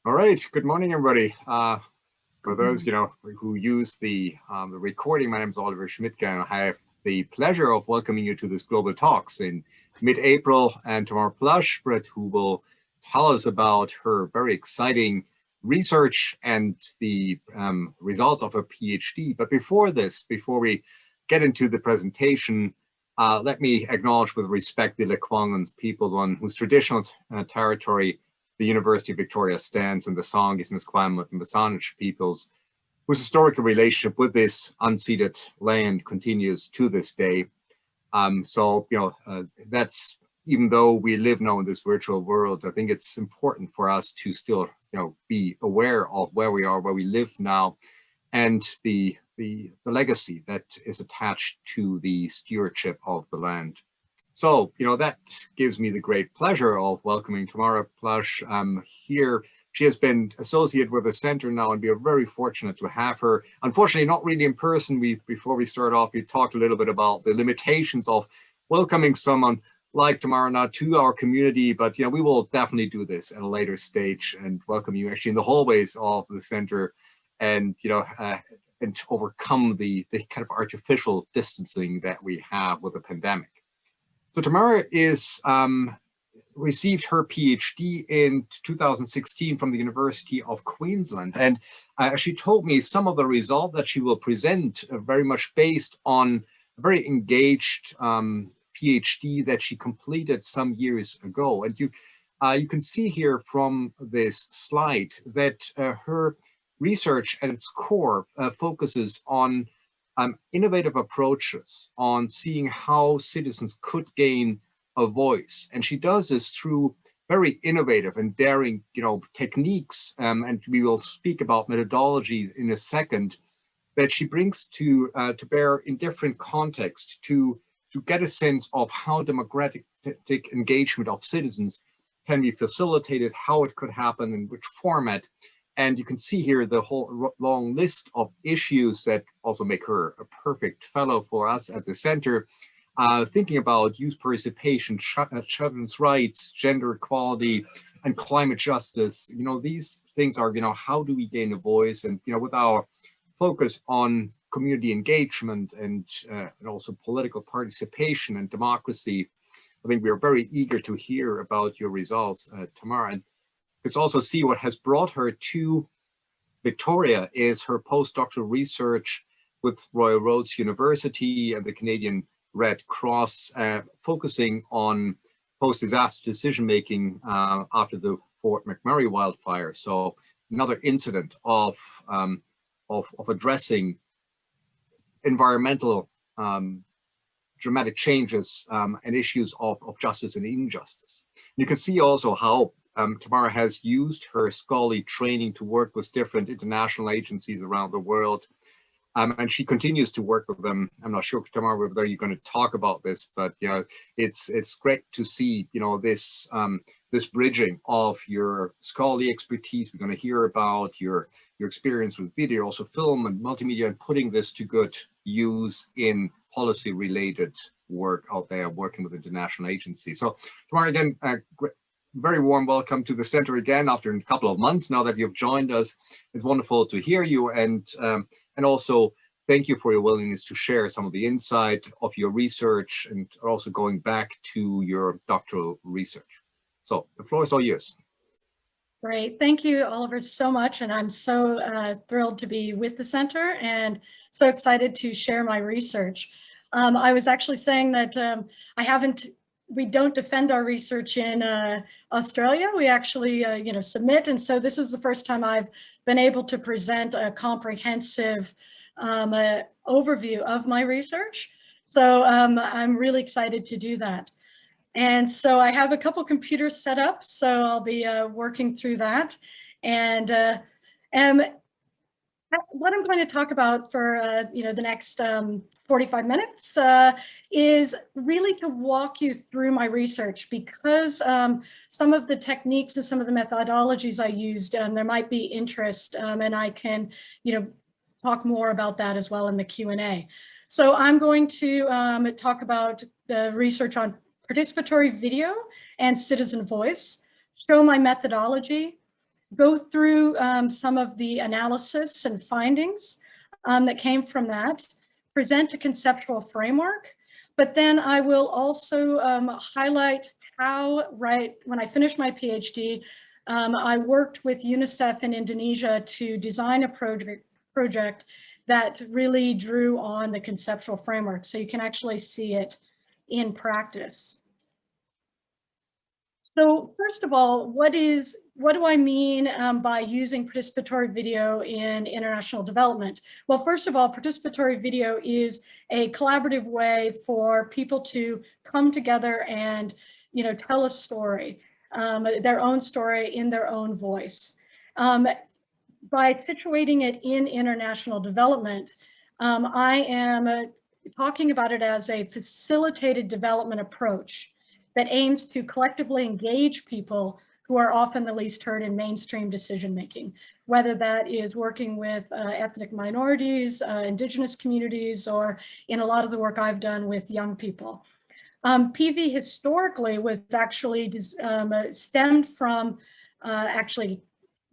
All right. Good morning, everybody. For those who use the recording, my name is Oliver Schmidtke, and I have the pleasure of welcoming you to this Global Talks in mid-April, and Tamara Plushbrett, who will tell us about her very exciting research and the results of her PhD. But before we get into the presentation, let me acknowledge with respect the Lekwungen peoples on whose traditional territory the University of Victoria stands, and the Songhees, Musqueam, and Masanich peoples, whose historical relationship with this unceded land continues to this day. That's, even though we live now in this virtual world, I think it's important for us to still, be aware of where we are, where we live now, and the legacy that is attached to the stewardship of the land. So, that gives me the great pleasure of welcoming Tamara Plush here. She has been associated with the center now, and we are very fortunate to have her. Unfortunately, not really in person. Before we start off, we talked a little bit about the limitations of welcoming someone like Tamara now to our community, but we will definitely do this at a later stage and welcome you actually in the hallways of the center, and and overcome the kind of artificial distancing that we have with the pandemic. So Tamara received her PhD in 2016 from the University of Queensland, and she told me some of the results that she will present are very much based on a very engaged PhD that she completed some years ago. And you can see here from this slide that her research at its core focuses on innovative approaches on seeing how citizens could gain a voice. And she does this through very innovative and daring, techniques, and we will speak about methodology in a second, that she brings to bear in different contexts to get a sense of how democratic engagement of citizens can be facilitated, how it could happen, in which format. And you can see here the whole long list of issues that also make her a perfect fellow for us at the center, thinking about youth participation, children's rights, gender equality, and climate justice. These things are, how do we gain a voice? And, with our focus on community engagement and also political participation and democracy, I think we are very eager to hear about your results, Tamara. And let's also see what has brought her to Victoria is her postdoctoral research with Royal Roads University and the Canadian Red Cross, focusing on post-disaster decision-making after the Fort McMurray wildfire. So another incident of addressing environmental dramatic changes and issues of justice and injustice. You can see also how Tamara has used her scholarly training to work with different international agencies around the world, and she continues to work with them. I'm not sure, Tamara, whether you're going to talk about this, but it's great to see this bridging of your scholarly expertise. We're going to hear about your experience with video, also film and multimedia, and putting this to good use in policy-related work out there, working with international agencies. So, Tamara, again, very warm welcome to the center again after a couple of months now that you've joined us. It's wonderful to hear you, and also thank you for your willingness to share some of the insight of your research and also going back to your doctoral research. So the floor is all yours. Great, thank you, Oliver, so much, and I'm so thrilled to be with the center and so excited to share my research. I was actually saying that we don't defend our research in Australia. We actually, submit. And so this is the first time I've been able to present a comprehensive overview of my research. So I'm really excited to do that. And so I have a couple computers set up, so I'll be working through that. And what I'm going to talk about for the next 45 minutes is really to walk you through my research, because some of the techniques and some of the methodologies I used, there might be interest, and I can talk more about that as well in the Q&A. So I'm going to talk about the research on participatory video and citizen voice, show my methodology, go through some of the analysis and findings that came from that, present a conceptual framework, but then I will also highlight how, when I finished my PhD, I worked with UNICEF in Indonesia to design a project that really drew on the conceptual framework, so you can actually see it in practice. So first of all, what do I mean by using participatory video in international development? Well, first of all, participatory video is a collaborative way for people to come together and, tell a story, their own story in their own voice. By situating it in international development, I am talking about it as a facilitated development approach that aims to collectively engage people who are often the least heard in mainstream decision-making, whether that is working with ethnic minorities, indigenous communities, or in a lot of the work I've done with young people. PV historically was actually stemmed from actually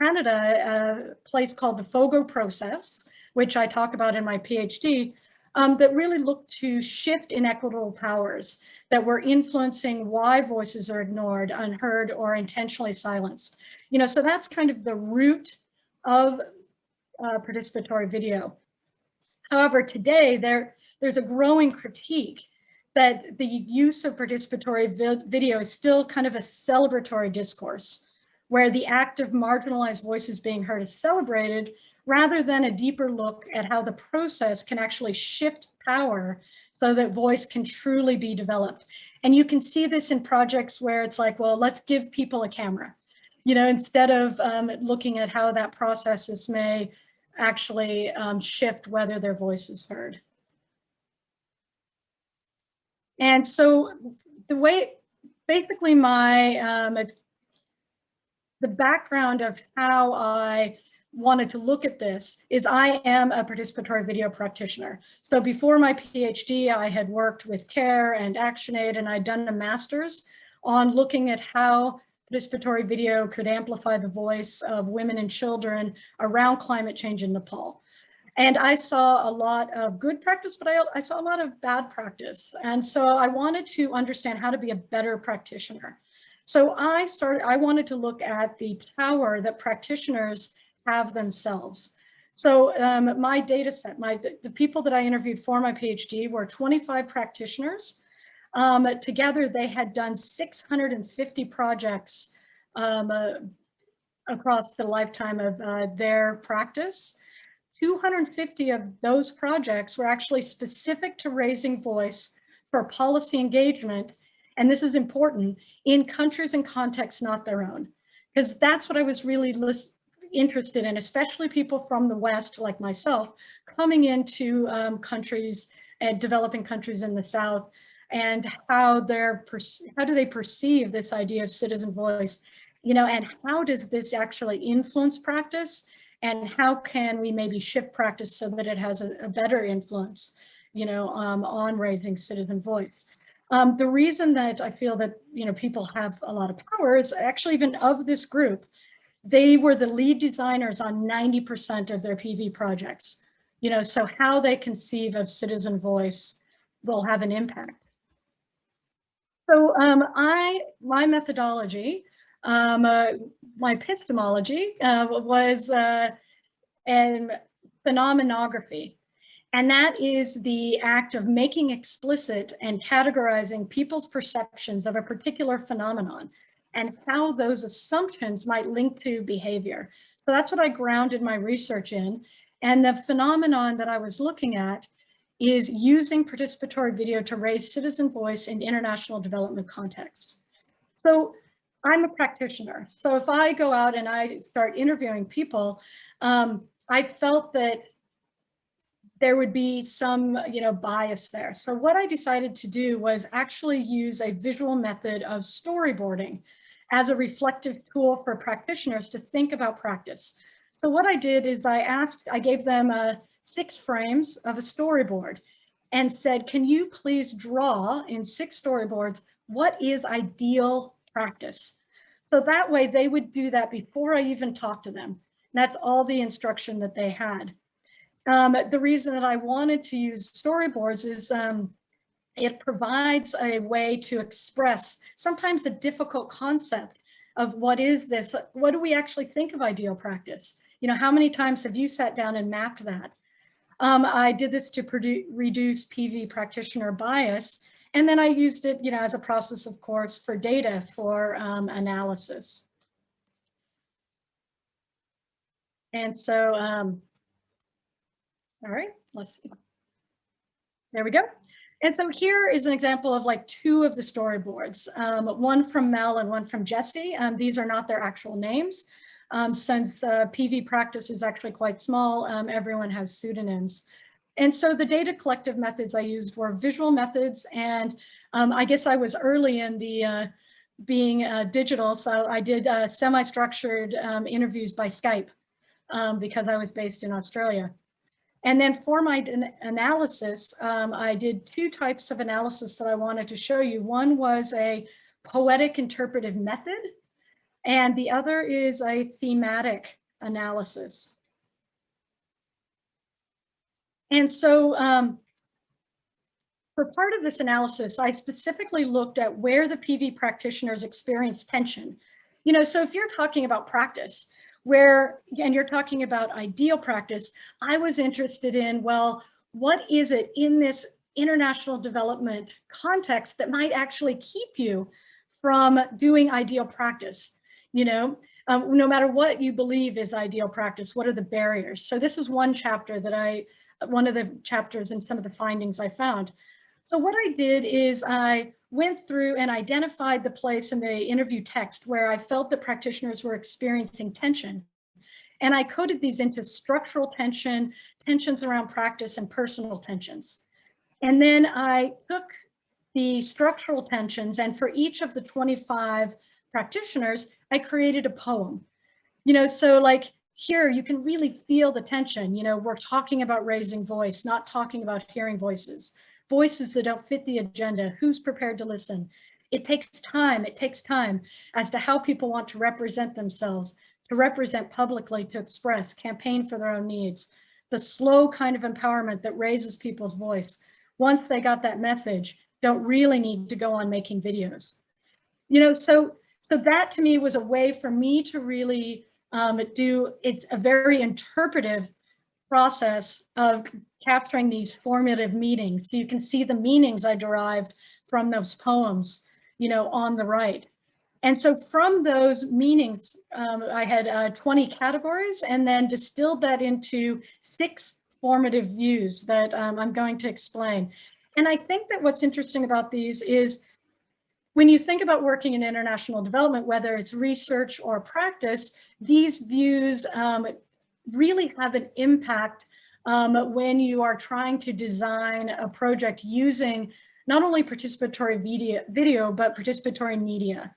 Canada, a place called the Fogo process, which I talk about in my PhD, that really looked to shift inequitable powers that were influencing why voices are ignored, unheard, or intentionally silenced. So that's kind of the root of participatory video. However, today there's a growing critique that the use of participatory video is still kind of a celebratory discourse, where the act of marginalized voices being heard is celebrated, rather than a deeper look at how the process can actually shift power so that voice can truly be developed. And you can see this in projects where it's like, well, let's give people a camera, instead of looking at how that processes may actually shift whether their voice is heard. And so basically the background of how I wanted to look at this is I am a participatory video practitioner. So before my PhD, I had worked with CARE and ActionAid, and I'd done a master's on looking at how participatory video could amplify the voice of women and children around climate change in Nepal. And I saw a lot of good practice, but I saw a lot of bad practice. And so I wanted to understand how to be a better practitioner. So I wanted to look at the power that practitioners have themselves. So my data set, the people that I interviewed for my PhD were 25 practitioners. Together, they had done 650 projects across the lifetime of their practice. 250 of those projects were actually specific to raising voice for policy engagement, and this is important, in countries and contexts not their own, because that's what I was really interested in, especially people from the West like myself, coming into countries and developing countries in the South, and how do they perceive this idea of citizen voice, and how does this actually influence practice, and how can we maybe shift practice so that it has a better influence, on raising citizen voice. The reason that I feel that, people have a lot of power is actually even of this group, they were the lead designers on 90% of their PV projects, so how they conceive of citizen voice will have an impact. So my methodology, my epistemology was in phenomenography. And that is the act of making explicit and categorizing people's perceptions of a particular phenomenon and how those assumptions might link to behavior. So that's what I grounded my research in. And the phenomenon that I was looking at is using participatory video to raise citizen voice in international development contexts. So I'm a practitioner. So if I go out and I start interviewing people, I felt that there would be some, bias there. So what I decided to do was actually use a visual method of storyboarding as a reflective tool for practitioners to think about practice. So what I did is I gave them 6 frames of a storyboard and said, can you please draw in 6 storyboards, what is ideal practice? So that way they would do that before I even talked to them. And that's all the instruction that they had. The reason that I wanted to use storyboards is it provides a way to express sometimes a difficult concept of what is this, what do we actually think of ideal practice? You know, how many times have you sat down and mapped that? I did this to reduce PV practitioner bias, and then I used it, you know, as a process, of course, for data for analysis. And so, all right, let's see. There we go. And so here is an example of like two of the storyboards, one from Mel and one from Jesse. These are not their actual names. Since PV practice is actually quite small, everyone has pseudonyms. And so the data collective methods I used were visual methods, and I guess I was early in the being digital, so I did semi-structured interviews by Skype because I was based in Australia. And then for my analysis, I did two types of analysis that I wanted to show you. One was a poetic interpretive method, and the other is a thematic analysis. And so for part of this analysis, I specifically looked at where the PV practitioners experience tension. You know, so if you're talking about practice, and you're talking about ideal practice, I was interested in, well, what is it in this international development context that might actually keep you from doing ideal practice? You know, no matter what you believe is ideal practice, what are the barriers? So this is one chapter that one of the chapters and some of the findings I found. So what I did is I went through and identified the place in the interview text where I felt that practitioners were experiencing tension. And I coded these into structural tension, tensions around practice, and personal tensions. And then I took the structural tensions, and for each of the 25 practitioners, I created a poem. You know, so like here, you can really feel the tension. You know, we're talking about raising voice, not talking about hearing voices. Voices that don't fit the agenda, who's prepared to listen? It takes time as to how people want to represent themselves, to represent publicly, to express, campaign for their own needs. The slow kind of empowerment that raises people's voice. Once they got that message, don't really need to go on making videos. You know, so that to me was a way for me to really it's a very interpretive process of capturing these formative meanings. So you can see the meanings I derived from those poems, you know, on the right. And so from those meanings, I had 20 categories and then distilled that into 6 formative views that I'm going to explain. And I think that what's interesting about these is when you think about working in international development, whether it's research or practice, these views really have an impact when you are trying to design a project using not only participatory video, but participatory media.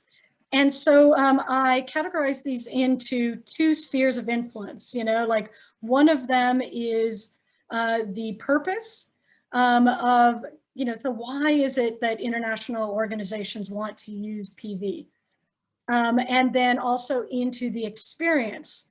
And so I categorize these into 2 spheres of influence. You know, like one of them is the purpose of, you know, so why is it that international organizations want to use PV? And then also into the experience.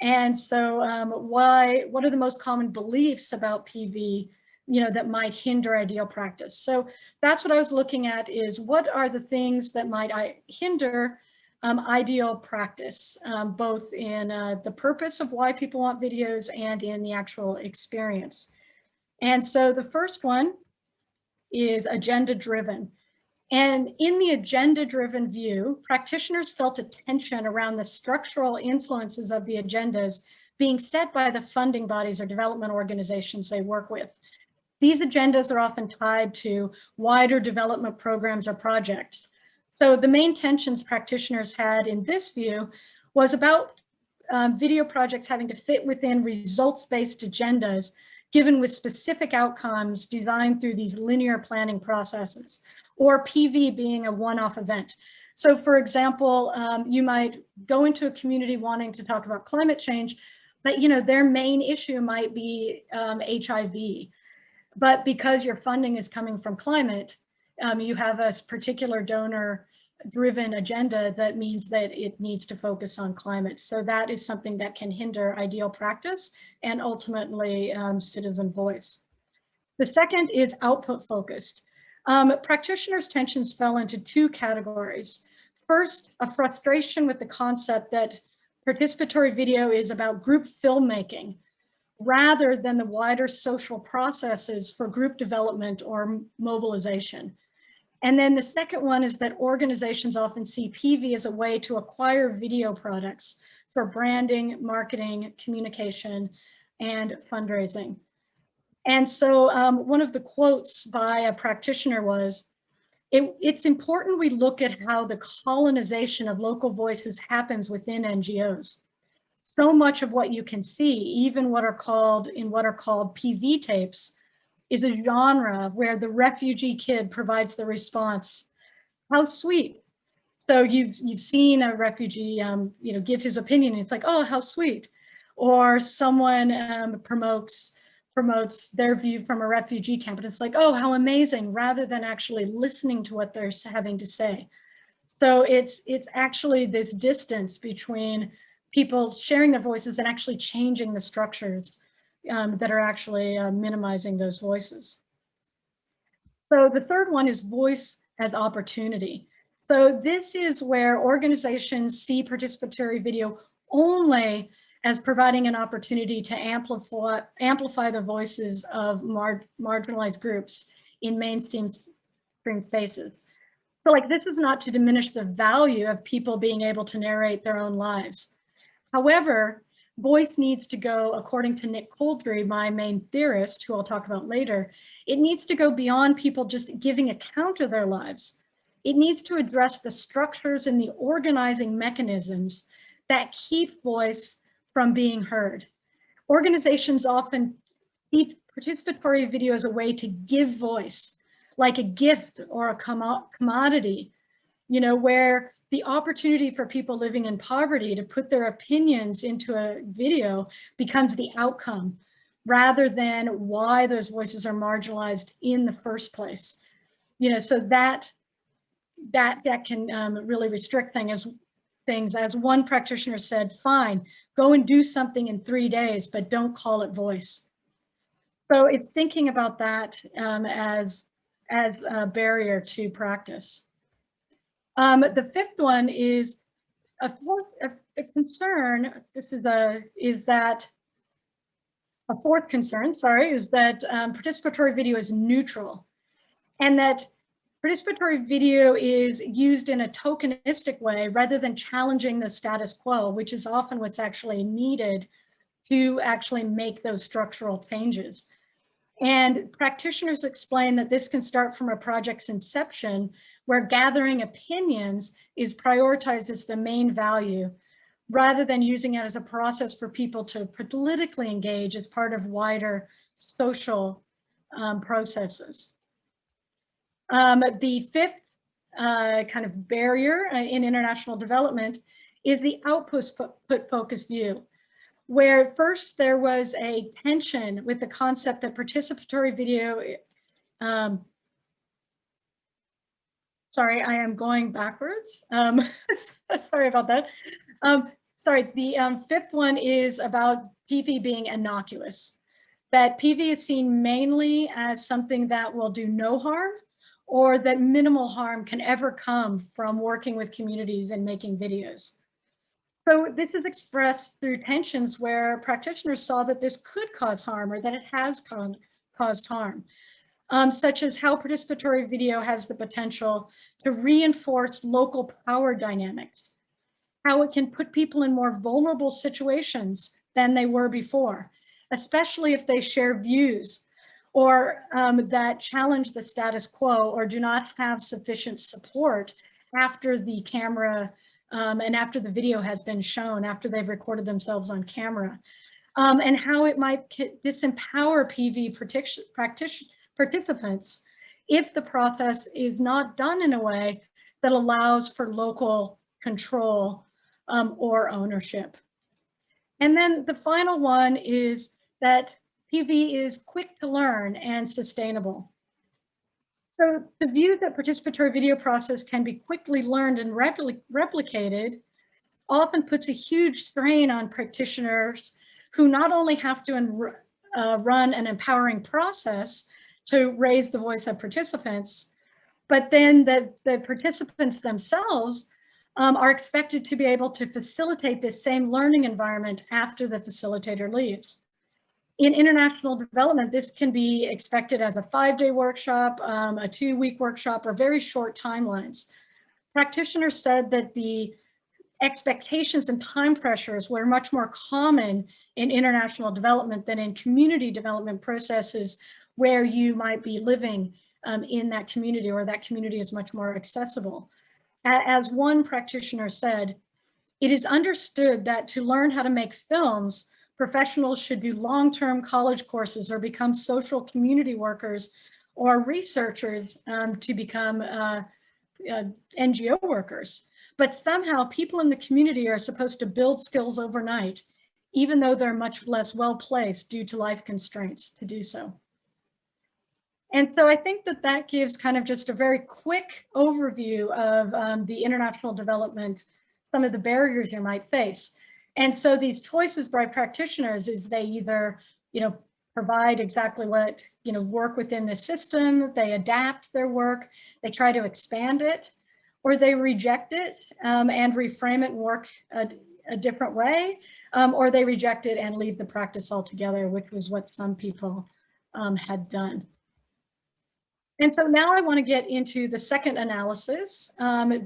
And so what are the most common beliefs about PV, you know, that might hinder ideal practice? So that's what I was looking at, is what are the things that might hinder ideal practice, both in the purpose of why people want videos and in the actual experience. And so the first one is agenda-driven. And in the agenda-driven view, practitioners felt a tension around the structural influences of the agendas being set by the funding bodies or development organizations they work with. These agendas are often tied to wider development programs or projects. So the main tensions practitioners had in this view was about video projects having to fit within results-based agendas given with specific outcomes designed through these linear planning processes, or PV being a one-off event. So for example, you might go into a community wanting to talk about climate change, but you know, their main issue might be HIV. But because your funding is coming from climate, you have a particular donor driven agenda that means that it needs to focus on climate. So that is something that can hinder ideal practice and ultimately citizen voice. The second is output focused. Practitioners' tensions fell into two categories. First, a frustration with the concept that participatory video is about group filmmaking rather than the wider social processes for group development or mobilization. And then the second one is that organizations often see PV as a way to acquire video products for branding, marketing, communication, and fundraising. And so one of the quotes by a practitioner was, it's important we look at how the colonization of local voices happens within NGOs. So much of what you can see, even what are called PV tapes, is a genre where the refugee kid provides the response, how sweet. So you've seen a refugee give his opinion, and it's like, oh, how sweet. Or someone promotes their view from a refugee camp, and it's like, oh, how amazing, rather than actually listening to what they're having to say. So it's actually this distance between people sharing their voices and actually changing the structures that are actually minimizing those voices. So the third one is voice as opportunity. So this is where organizations see participatory video only as providing an opportunity to amplify the voices of marginalized groups in mainstream spaces. So like, this is not to diminish the value of people being able to narrate their own lives. However, voice needs to go, according to Nick Coldry, my main theorist, who I'll talk about later, it needs to go beyond people just giving account of their lives. It needs to address the structures and the organizing mechanisms that keep voice from being heard. Organizations often see participatory video as a way to give voice, like a gift or a commodity, where the opportunity for people living in poverty to put their opinions into a video becomes the outcome, rather than why those voices are marginalized in the first place. So that can really restrict things. As one practitioner said, fine, go and do something in 3 days, but don't call it voice. So it's thinking about that as a barrier to practice. The fifth one is a concern. A fourth concern, is that participatory video is neutral, and that participatory video is used in a tokenistic way rather than challenging the status quo, which is often what's actually needed to actually make those structural changes. And practitioners explain that this can start from a project's inception, where gathering opinions is prioritized as the main value, rather than using it as a process for people to politically engage as part of wider social processes. The fifth kind of barrier in international development is the output-focused view, where first there was a tension with the concept that participatory video, sorry, I am going backwards. Sorry about that. The fifth one is about PV being innocuous, that PV is seen mainly as something that will do no harm, or that minimal harm can ever come from working with communities and making videos. So this is expressed through tensions where practitioners saw that this could cause harm, or that it has caused harm, such as how participatory video has the potential to reinforce local power dynamics, how it can put people in more vulnerable situations than they were before, especially if they share views or that challenge the status quo or do not have sufficient support after the camera and after the video has been shown, after they've recorded themselves on camera, and how it might disempower PV participants if the process is not done in a way that allows for local control or ownership. And then the final one is that PV is quick to learn and sustainable. So the view that participatory video process can be quickly learned and replicated often puts a huge strain on practitioners who not only have to run an empowering process to raise the voice of participants, but then the participants themselves are expected to be able to facilitate this same learning environment after the facilitator leaves. In international development, this can be expected as a 5-day workshop, a 2-week workshop, or very short timelines. Practitioners said that the expectations and time pressures were much more common in international development than in community development processes where you might be living in that community, or that community is much more accessible. As one practitioner said, it is understood that to learn how to make films, professionals should do long-term college courses or become social community workers or researchers to become NGO workers. But somehow people in the community are supposed to build skills overnight, even though they're much less well-placed due to life constraints to do so. And so I think that that gives kind of just a very quick overview of the international development, some of the barriers you might face. And so these choices by practitioners is they either, provide exactly what, work within the system, they adapt their work, they try to expand it, or they reject it and reframe it and work a different way, or they reject it and leave the practice altogether, which was what some people had done. And so now I want to get into the second analysis.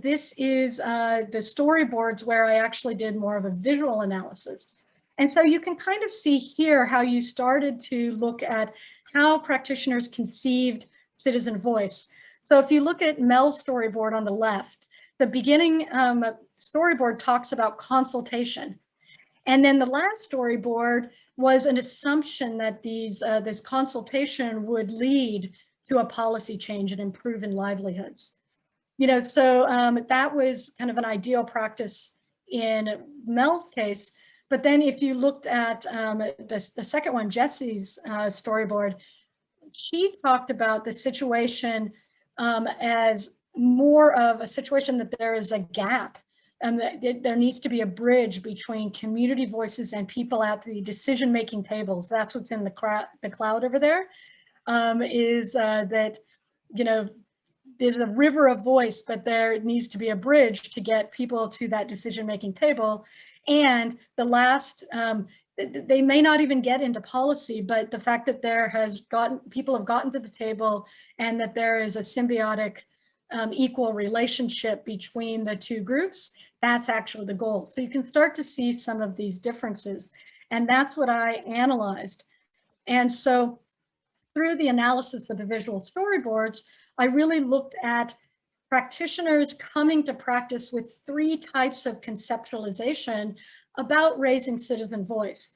This is the storyboards where I actually did more of a visual analysis. And so you can kind of see here how you started to look at how practitioners conceived citizen voice. So if you look at Mel's storyboard on the left, the beginning storyboard talks about consultation. And then the last storyboard was an assumption that this consultation would lead to a policy change and improve in livelihoods. So that was kind of an ideal practice in Mel's case. But then if you looked at the second one, Jessie's storyboard, she talked about the situation as more of a situation that there is a gap and that there needs to be a bridge between community voices and people at the decision-making tables. That's what's in the cloud over there. Is that, there's a river of voice, but there needs to be a bridge to get people to that decision-making table. And the last, they may not even get into policy, but the fact that people have gotten to the table and that there is a symbiotic equal relationship between the two groups, that's actually the goal. So you can start to see some of these differences. And that's what I analyzed. And so through the analysis of the visual storyboards, I really looked at practitioners coming to practice with 3 types of conceptualization about raising citizen voice.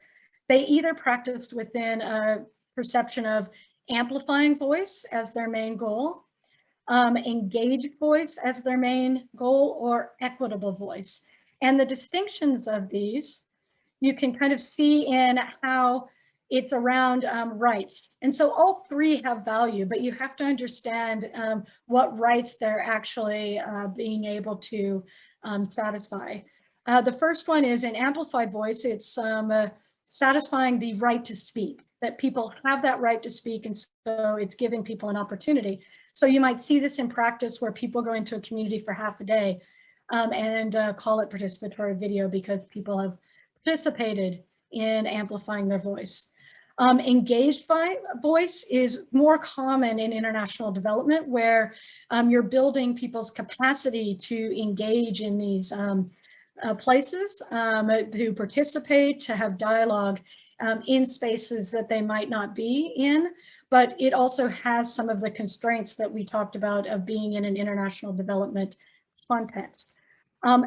They either practiced within a perception of amplifying voice as their main goal, engaged voice as their main goal, or equitable voice. And the distinctions of these, you can kind of see in how it's around rights. And so all 3 have value, but you have to understand what rights they're actually being able to satisfy. The first one is an amplified voice. It's satisfying the right to speak, that people have that right to speak, and so it's giving people an opportunity. So you might see this in practice where people go into a community for half a day and call it participatory video because people have participated in amplifying their voice. Engaged voice is more common in international development, where you're building people's capacity to engage in these places, to participate, to have dialogue in spaces that they might not be in, but it also has some of the constraints that we talked about of being in an international development context.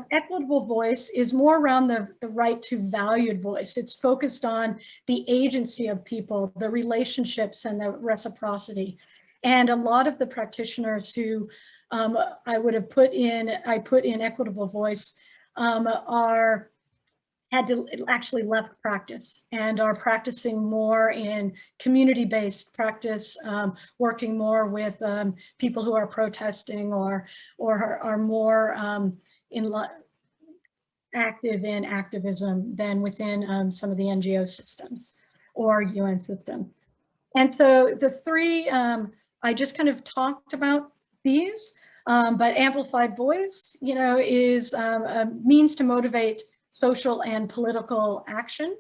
Equitable voice is more around the right to valued voice. It's focused on the agency of people, the relationships, and the reciprocity. And a lot of the practitioners who I put in equitable voice are had to actually left practice and are practicing more in community-based practice, working more with people who are protesting or are more active in activism than within some of the NGO systems or UN system. And so the three, I just kind of talked about these, but amplified voice, is a means to motivate social and political action.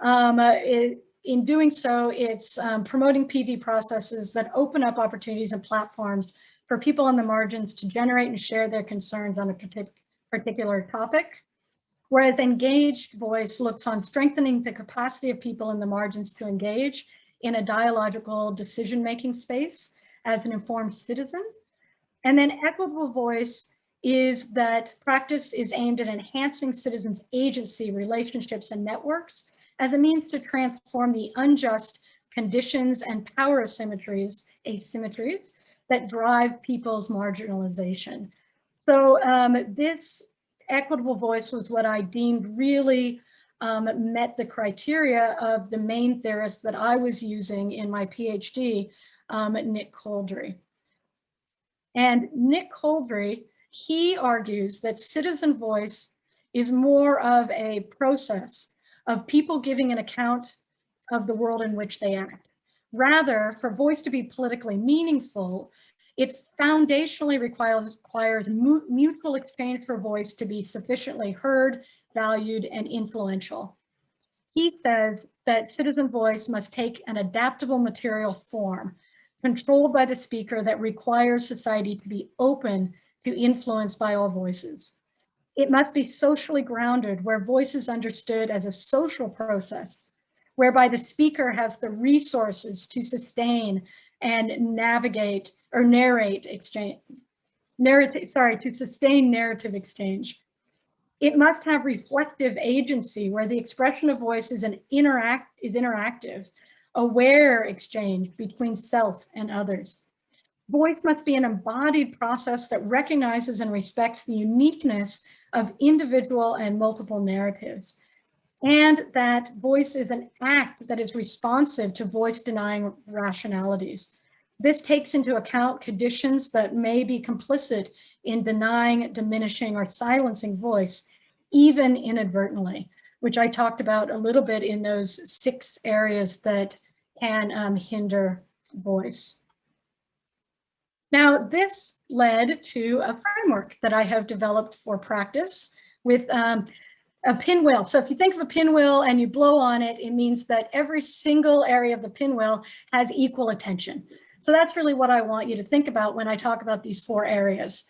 In doing so, it's promoting PV processes that open up opportunities and platforms for people on the margins to generate and share their concerns on a particular topic. Whereas engaged voice looks on strengthening the capacity of people in the margins to engage in a dialogical decision-making space as an informed citizen. And then equitable voice is that practice is aimed at enhancing citizens' agency, relationships, and networks as a means to transform the unjust conditions and power asymmetries that drive people's marginalization. So this equitable voice was what I deemed really met the criteria of the main theorist that I was using in my PhD, Nick Couldry. And Nick Couldry, he argues that citizen voice is more of a process of people giving an account of the world in which they act. Rather, for voice to be politically meaningful, it foundationally requires mutual exchange for voice to be sufficiently heard, valued, and influential. He says that citizen voice must take an adaptable material form, controlled by the speaker, that requires society to be open to influence by all voices. It must be socially grounded, where voice is understood as a social process, whereby the speaker has the resources to sustain and navigate or narrate exchange, to sustain narrative exchange. It must have reflective agency, where the expression of voice is interactive, aware exchange between self and others. Voice must be an embodied process that recognizes and respects the uniqueness of individual and multiple narratives, and that voice is an act that is responsive to voice-denying rationalities. This takes into account conditions that may be complicit in denying, diminishing, or silencing voice, even inadvertently, which I talked about a little bit in those 6 areas that can hinder voice. Now, this led to a framework that I have developed for practice with a pinwheel. So if you think of a pinwheel and you blow on it, it means that every single area of the pinwheel has equal attention. So that's really what I want you to think about when I talk about these 4 areas.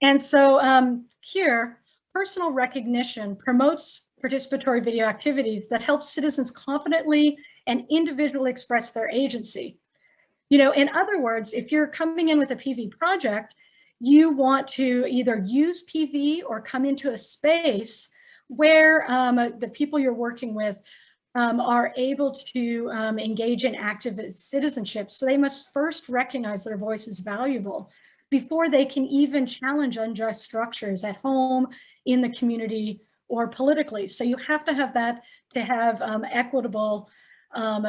And so here, personal recognition promotes participatory video activities that help citizens confidently and individually express their agency. In other words, if you're coming in with a PV project, you want to either use PV or come into a space where the people you're working with are able to engage in active citizenship. So they must first recognize their voice is valuable before they can even challenge unjust structures at home, in the community, or politically. So you have to have that to have equitable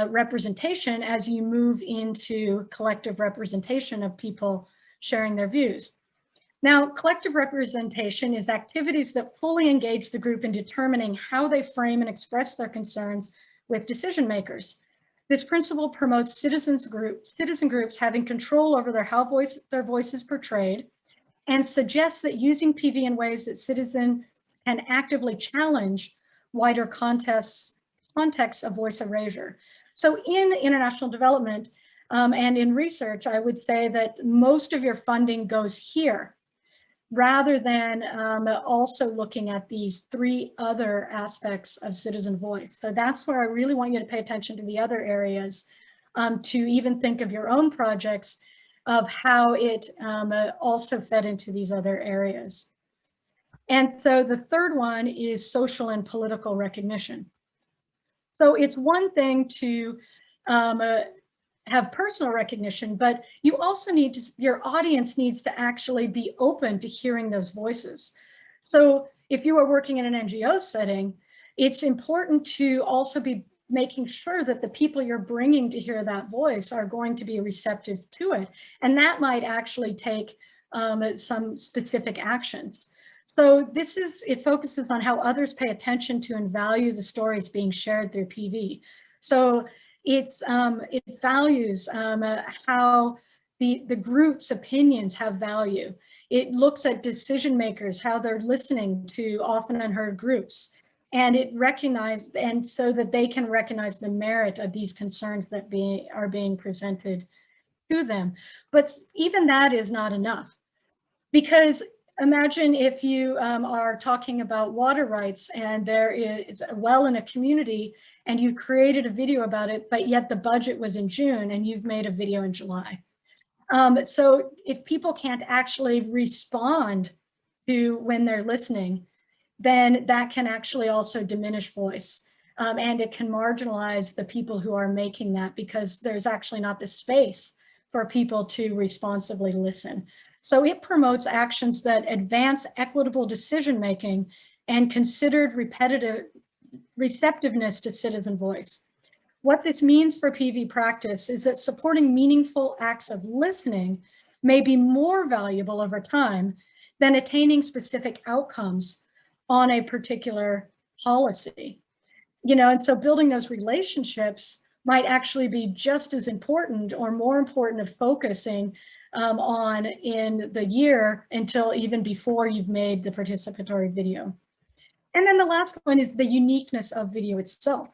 representation as you move into collective representation of people sharing their views. Now, collective representation is activities that fully engage the group in determining how they frame and express their concerns with decision makers. This principle promotes citizen groups having control over their voice is portrayed, and suggests that using PV in ways that citizens can actively challenge wider contexts of voice erasure. So in international development and in research, I would say that most of your funding goes here, rather than also looking at these 3 other aspects of citizen voice. So that's where I really want you to pay attention to the other areas, to even think of your own projects of how it also fed into these other areas. And so the third one is social and political recognition. So it's one thing to have personal recognition, but you also need to, your audience needs to actually be open to hearing those voices. So if you are working in an NGO setting, it's important to also be making sure that the people you're bringing to hear that voice are going to be receptive to it. And that might actually take some specific actions. So it focuses on how others pay attention to and value the stories being shared through PV. So it values how the group's opinions have value. It looks at decision makers, how they're listening to often unheard groups. And it recognizes, and so that they can recognize the merit of these concerns that are being presented to them. But even that is not enough, because imagine if you are talking about water rights and there is a well in a community and you created a video about it, but yet the budget was in June and you've made a video in July. So if people can't actually respond to when they're listening, then that can actually also diminish voice. And it can marginalize the people who are making that, because there's actually not the space for people to responsively listen. So it promotes actions that advance equitable decision-making and considered receptiveness to citizen voice. What this means for PV practice is that supporting meaningful acts of listening may be more valuable over time than attaining specific outcomes on a particular policy. And so building those relationships might actually be just as important or more important of focusing on in the year until even before you've made the participatory video. And then the last one is the uniqueness of video itself.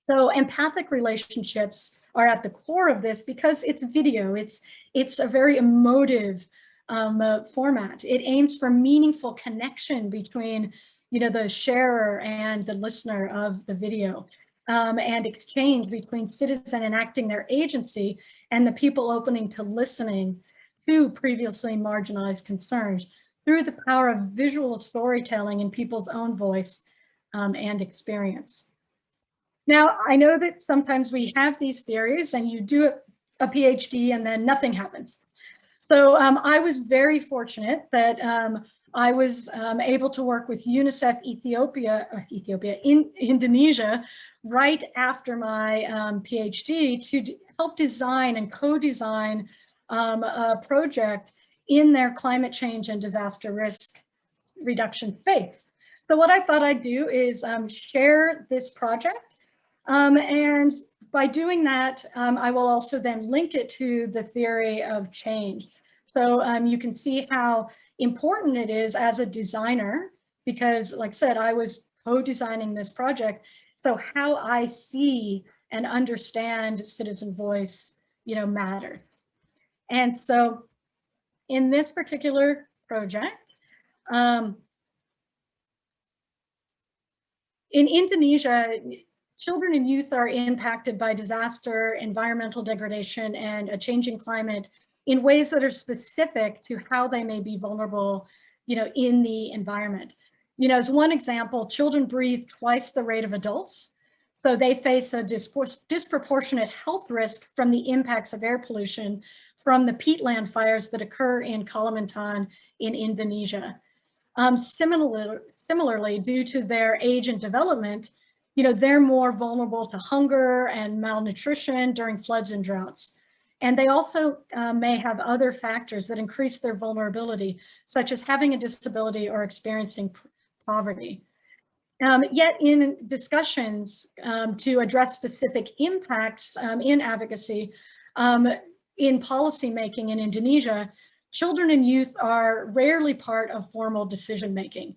So empathic relationships are at the core of this because it's video. It's a very emotive format. It aims for meaningful connection between, the sharer and the listener of the video, and exchange between citizen enacting their agency and the people opening to listening to previously marginalized concerns through the power of visual storytelling in people's own voice and experience. Now, I know that sometimes we have these theories and you do a PhD and then nothing happens. So I was very fortunate that I was able to work with UNICEF in Indonesia right after my PhD to help design and co-design a project in their climate change and disaster risk reduction phase. So what I thought I'd do is share this project. And by doing that, I will also then link it to the theory of change. So you can see how important it is as a designer, because like I said, I was co-designing this project. So how I see and understand citizen voice, matters. And so in this particular project, in Indonesia, children and youth are impacted by disaster, environmental degradation, and a changing climate in ways that are specific to how they may be vulnerable, in the environment. As one example, children breathe twice the rate of adults. So they face a disproportionate health risk from the impacts of air pollution from the peatland fires that occur in Kalimantan in Indonesia. Similarly, due to their age and development, they're more vulnerable to hunger and malnutrition during floods and droughts. And they also may have other factors that increase their vulnerability, such as having a disability or experiencing poverty. Yet in discussions to address specific impacts in advocacy, in policymaking in Indonesia, children and youth are rarely part of formal decision-making.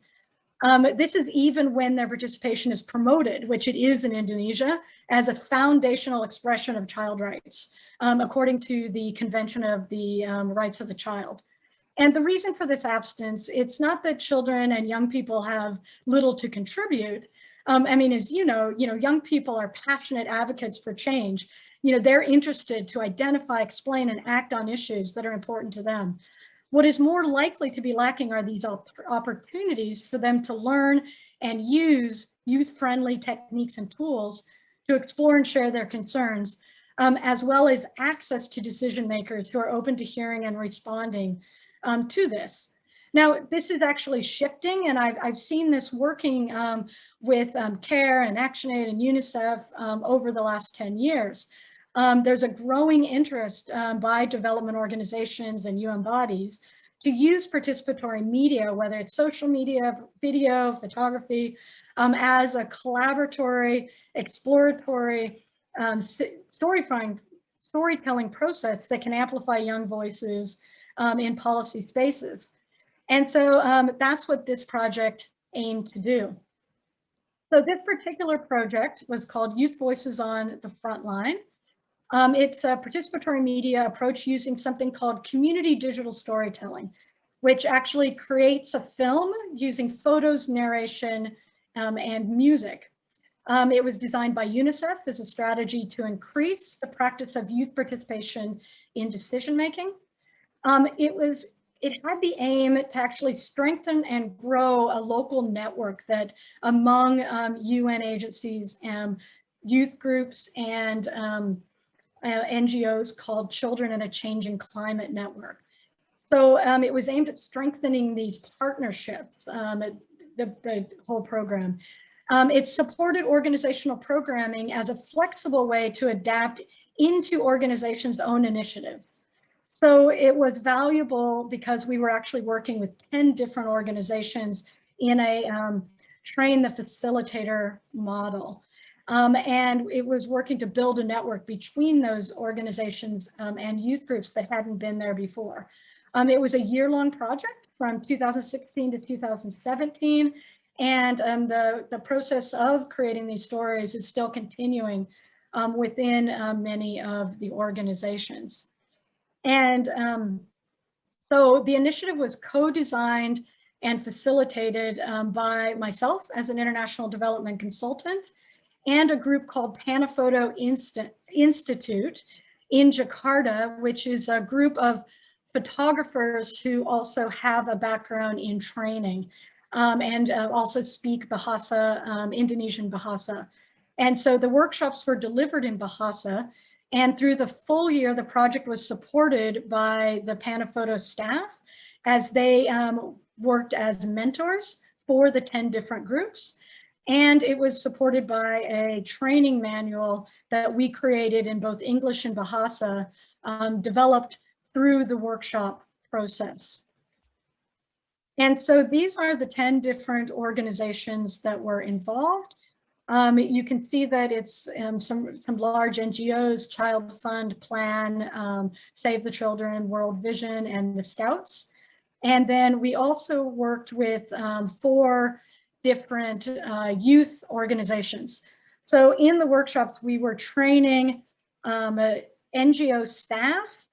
This is even when their participation is promoted, which it is in Indonesia, as a foundational expression of child rights, according to the Convention of the Rights of the Child. And the reason for this abstinence, it's not that children and young people have little to contribute. As young people are passionate advocates for change. They're interested to identify, explain, and act on issues that are important to them. What is more likely to be lacking are these opportunities for them to learn and use youth-friendly techniques and tools to explore and share their concerns, as well as access to decision makers who are open to hearing and responding to this. Now, this is actually shifting, and I've seen this working with CARE and ActionAid and UNICEF over the last 10 years. There's a growing interest by development organizations and UN bodies to use participatory media, whether it's social media, video, photography, as a collaboratory, exploratory, storytelling process that can amplify young voices in policy spaces. And so that's what this project aimed to do. So this particular project was called Youth Voices on the Frontline. It's a participatory media approach using something called community digital storytelling, which actually creates a film using photos, narration, and music. It was designed by UNICEF as a strategy to increase the practice of youth participation in decision-making. It had the aim to actually strengthen and grow a local network that among UN agencies, youth groups, and NGOs called Children in a Changing Climate Network. So it was aimed at strengthening these partnerships, the whole program. It supported organizational programming as a flexible way to adapt into organizations' own initiatives. So it was valuable because we were actually working with 10 different organizations in a train the facilitator model. And it was working to build a network between those organizations and youth groups that hadn't been there before. It was a year-long project from 2016 to 2017. And the process of creating these stories is still continuing within many of the organizations. And so the initiative was co-designed and facilitated by myself as an international development consultant and a group called Panaphoto Institute in Jakarta, which is a group of photographers who also have a background in training and also speak Bahasa, Indonesian Bahasa. And so the workshops were delivered in Bahasa. And through the full year, the project was supported by the Panaphoto staff as they worked as mentors for the 10 different groups. And it was supported by a training manual that we created in both English and Bahasa, developed through the workshop process. And so these are the 10 different organizations that were involved. You can see that it's some large NGOs, Child Fund, Plan, Save the Children, World Vision, and the Scouts. And then we also worked with 4 different youth organizations. So in the workshops, we were training NGO staff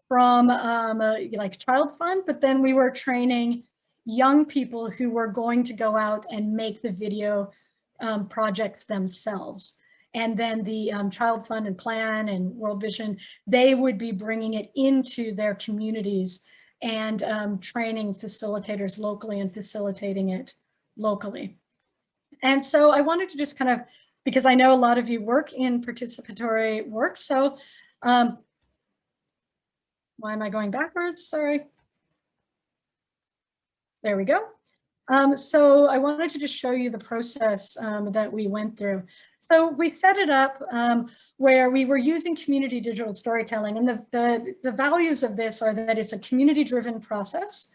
from like Child Fund, but then we were training young people who were going to go out and make the video projects themselves. And then the Child Fund and Plan and World Vision, they would be bringing it into their communities and training facilitators locally and facilitating it locally. And so I wanted to just kind of, because I know a lot of you work in participatory work, so why am I going backwards? Sorry. There we go. So I wanted to just show you the process that we went through. So we set it up where we were using community digital storytelling, and the values of this are that it's a community-driven process.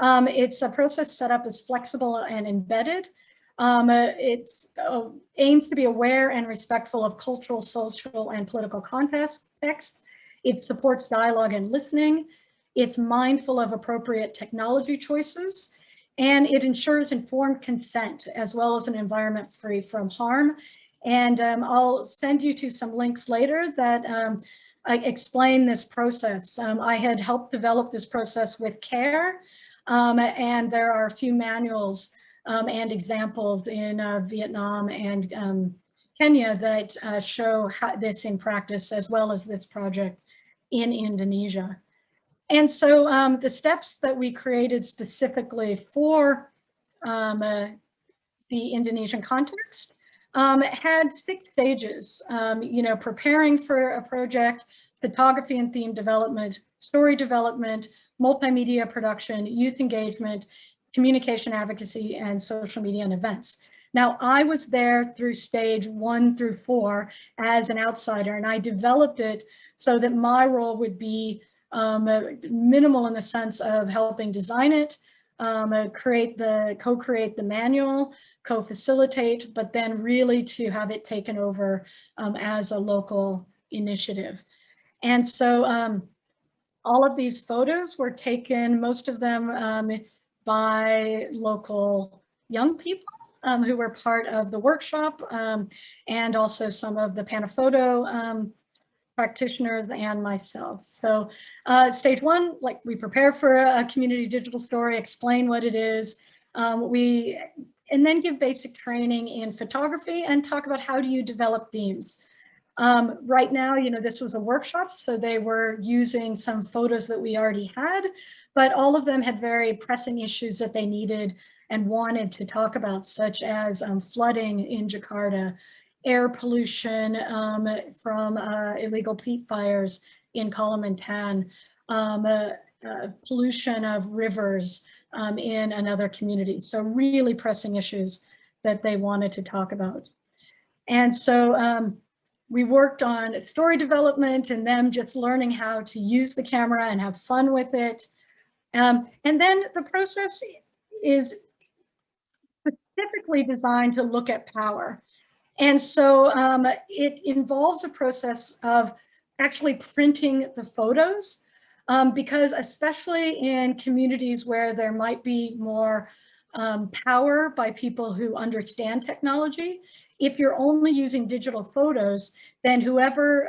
It's a process set up as flexible and embedded. It aims to be aware and respectful of cultural, social, and political context. It supports dialogue and listening. It's mindful of appropriate technology choices. And it ensures informed consent as well as an environment free from harm. And I'll send you to some links later that I explain this process. I had helped develop this process with CARE, and there are a few manuals and examples in Vietnam and Kenya that show this in practice, as well as this project in Indonesia. And so the steps that we created specifically for the Indonesian context had 6 stages, you know, preparing for a project, photography and theme development, story development, multimedia production, youth engagement, communication advocacy, and social media and events. Now, I was there through stage 1 through 4 as an outsider, and I developed it so that my role would be minimal in the sense of helping design it, co-create the manual, co-facilitate, but then really to have it taken over as a local initiative. And so all of these photos were taken, most of them by local young people who were part of the workshop, and also some of the Panaphoto practitioners and myself. So stage 1, like we prepare for a community digital story, explain what it is, and then give basic training in photography and talk about how do you develop themes. Right now, you know, this was a workshop, so they were using some photos that we already had, but all of them had very pressing issues that they needed and wanted to talk about, such as flooding in Jakarta, air pollution from illegal peat fires in Kalimantan, pollution of rivers in another community. So really pressing issues that they wanted to talk about. And so we worked on story development and them just learning how to use the camera and have fun with it. And then the process is specifically designed to look at power. And so it involves a process of actually printing the photos, because especially in communities where there might be more power by people who understand technology, if you're only using digital photos, then whoever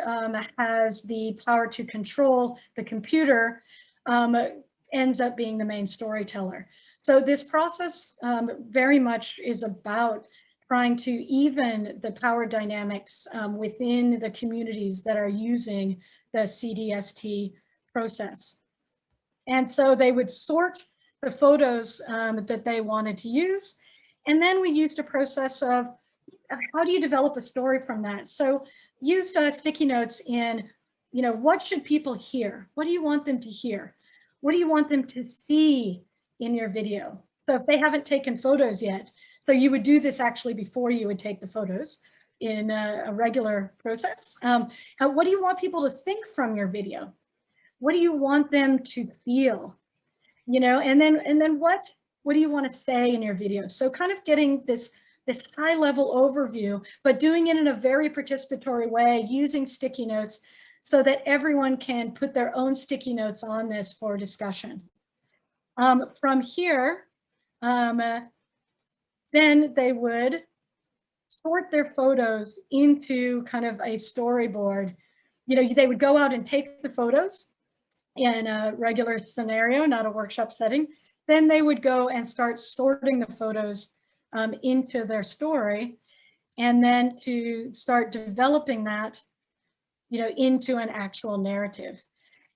has the power to control the computer ends up being the main storyteller. So this process very much is about trying to even the power dynamics within the communities that are using the CDST process. And so they would sort the photos that they wanted to use. And then we used a process of how do you develop a story from that? So used sticky notes in, you know, what should people hear? What do you want them to hear? What do you want them to see in your video? So if they haven't taken photos yet, so you would do this actually before you would take the photos in a regular process. What do you want people to think from your video? What do you want them to feel? You know, and then what do you want to say in your video? So kind of getting this high level overview, but doing it in a very participatory way, using sticky notes so that everyone can put their own sticky notes on this for discussion. From here, then they would sort their photos into kind of a storyboard. You know, they would go out and take the photos in a regular scenario, not a workshop setting. Then they would go and start sorting the photos into their story, and then to start developing that, you know, into an actual narrative.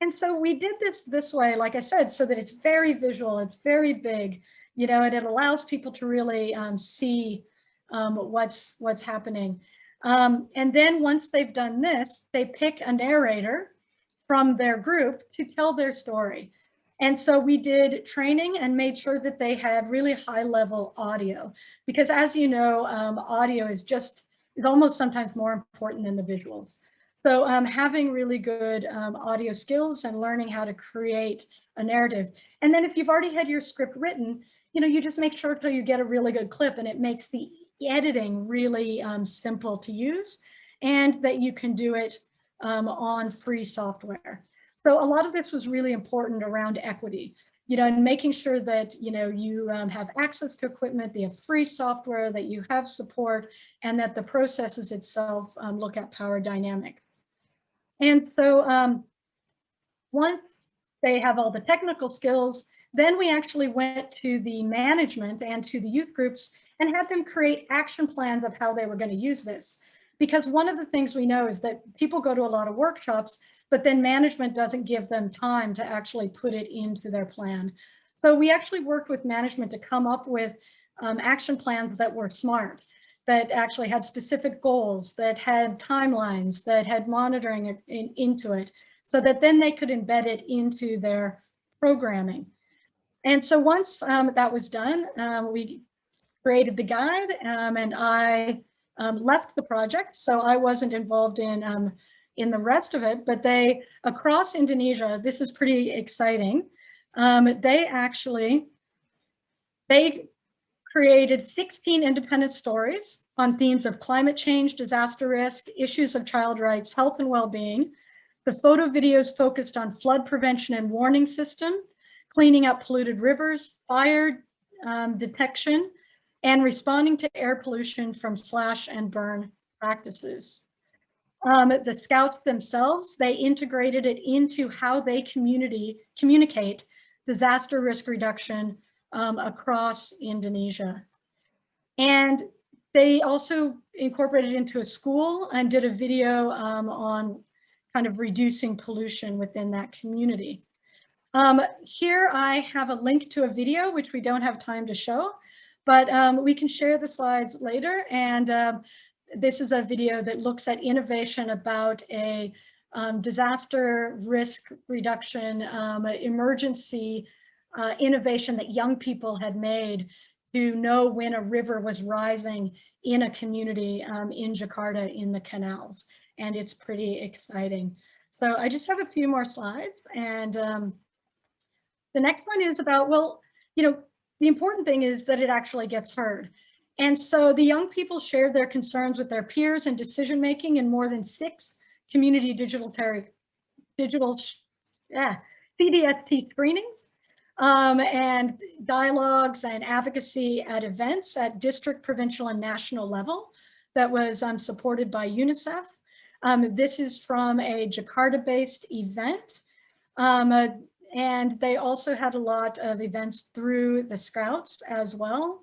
And so we did this way, like I said, so that it's very visual, it's very big, you know, and it allows people to really see what's happening. And then once they've done this, they pick a narrator from their group to tell their story. And so we did training and made sure that they had really high level audio, because as you know, audio is almost sometimes more important than the visuals. So having really good audio skills and learning how to create a narrative. And then if you've already had your script written, you know, you just make sure till you get a really good clip, and it makes the editing really simple to use, and that you can do it on free software. So a lot of this was really important around equity, you know, and making sure that, you know, you have access to equipment, that you have free software, that you have support, and that the processes itself look at power dynamics. And so once they have all the technical skills, then we actually went to the management and to the youth groups and had them create action plans of how they were going to use this. Because one of the things we know is that people go to a lot of workshops, but then management doesn't give them time to actually put it into their plan. So we actually worked with management to come up with action plans that were smart. that actually had specific goals, that had timelines, that had monitoring into it, so that then they could embed it into their programming. And so once that was done, we created the guide, and I left the project. So I wasn't involved in the rest of it, but they, across Indonesia, this is pretty exciting. They created 16 independent stories on themes of climate change, disaster risk, issues of child rights, health and well-being. The photo videos focused on flood prevention and warning system, cleaning up polluted rivers, fire detection, and responding to air pollution from slash and burn practices. The Scouts themselves, they integrated it into how they communicate disaster risk reduction across Indonesia. And they also incorporated it into a school and did a video on kind of reducing pollution within that community. Here I have a link to a video, which we don't have time to show, but we can share the slides later. And this is a video that looks at innovation about a disaster risk reduction emergency innovation that young people had made to know when a river was rising in a community in Jakarta in the canals. And it's pretty exciting. So I just have a few more slides. And the next one is about, well, you know, the important thing is that it actually gets heard. And so the young people shared their concerns with their peers and decision-making in more than 6 community CDST screenings, and dialogues and advocacy at events at district, provincial, and national level that was supported by UNICEF. This is from a Jakarta-based event. And they also had a lot of events through the Scouts as well.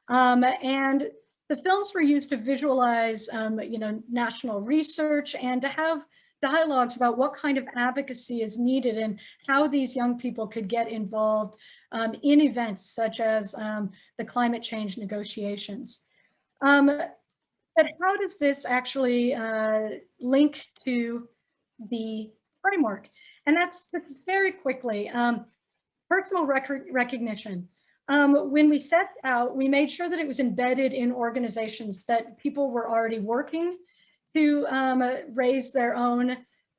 And the films were used to visualize, you know, national research and to have dialogues about what kind of advocacy is needed and how these young people could get involved in events such as the climate change negotiations. But how does this actually link to the framework? And that's very quickly, personal recognition. When we set out, we made sure that it was embedded in organizations that people were already working to raise their own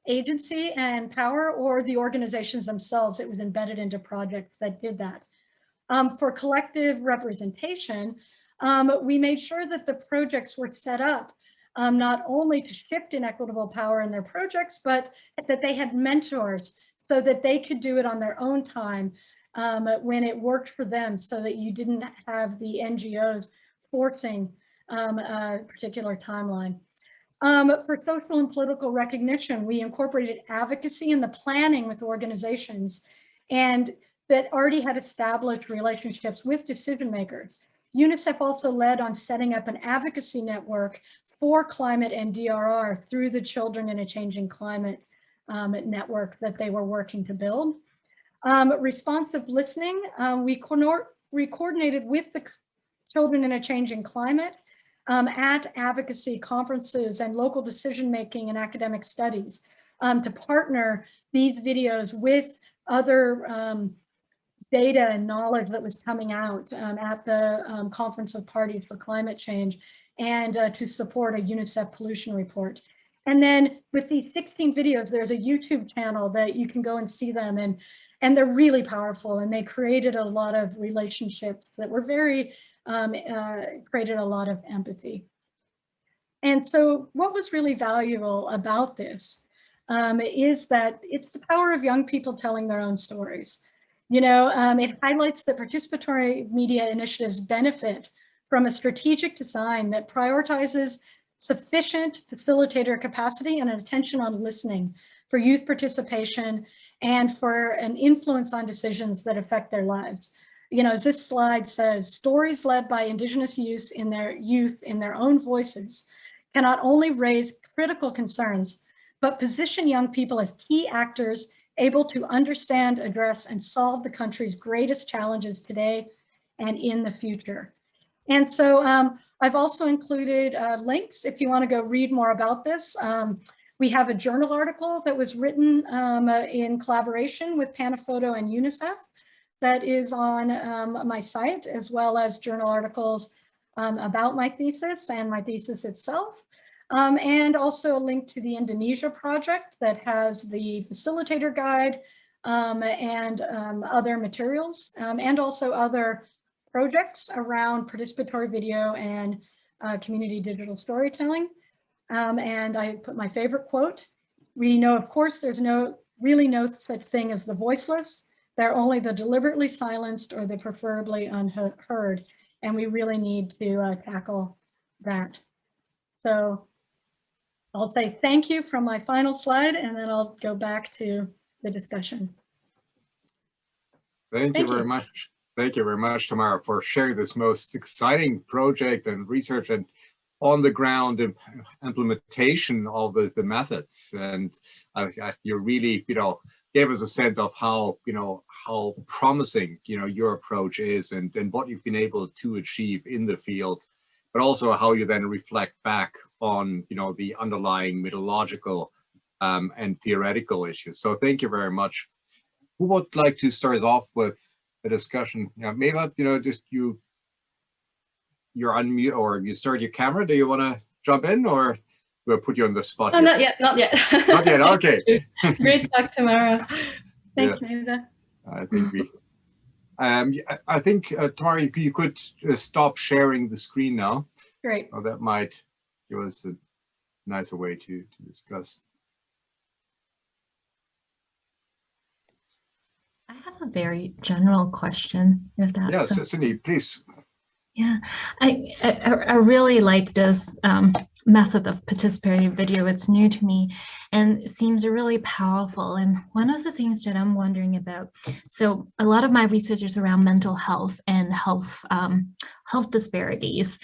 agency and power, or the organizations themselves. It was embedded into projects that did that. For collective representation, we made sure that the projects were set up not only to shift inequitable power in their projects, but that they had mentors so that they could do it on their own time when it worked for them, so that you didn't have the NGOs forcing a particular timeline. For social and political recognition, we incorporated advocacy in the planning with organizations and that already had established relationships with decision makers. UNICEF also led on setting up an advocacy network for climate and DRR through the Children in a Changing Climate network that they were working to build. Responsive listening, we coordinated with the Children in a Changing Climate at advocacy conferences and local decision-making and academic studies to partner these videos with other data and knowledge that was coming out at the Conference of Parties for Climate Change, and to support a UNICEF pollution report. And then with these 16 videos, there's a YouTube channel that you can go and see them, and they're really powerful, and they created a lot of relationships that were very, created a lot of empathy. And so what was really valuable about this is that it's the power of young people telling their own stories. You know, it highlights that participatory media initiatives benefit from a strategic design that prioritizes sufficient facilitator capacity and an attention on listening for youth participation and for an influence on decisions that affect their lives. You know, as this slide says, stories led by Indigenous youth in their own voices can not only raise critical concerns, but position young people as key actors able to understand, address, and solve the country's greatest challenges today and in the future. And so I've also included links if you want to go read more about this. We have a journal article that was written in collaboration with Panaphoto and UNICEF that is on my site, as well as journal articles about my thesis and my thesis itself. And also a link to the Indonesia project that has the facilitator guide and other materials, and also other projects around participatory video and community digital storytelling. And I put my favorite quote: "We know, of course, there's really no such thing as the voiceless. They're only the deliberately silenced or the preferably unheard." And we really need to tackle that. So I'll say thank you from my final slide, and then I'll go back to the discussion. Thank you very much. Thank you very much, Tamara, for sharing this most exciting project and research and on the ground implementation of the methods. And you really, gave us a sense of how, how promising, your approach is and what you've been able to achieve in the field, but also how you then reflect back on, the underlying methodological and theoretical issues. So thank you very much. Who would like to start us off with a discussion? Maybe, just you're on mute, or you start your camera. Do you want to jump in, or do I put you on the spot? Oh, not yet, not yet. Not yet, okay. Great talk, Tamara. Thanks, Maeva. I think we, I think, Tamara, you could stop sharing the screen now. Great. Oh, that might give us a nicer way to discuss. I have a very general question, if that's yes, Cindy, please. Yeah, I really like this method of participatory video. It's new to me and it seems really powerful. And one of the things that I'm wondering about, so a lot of my research is around mental health and health disparities.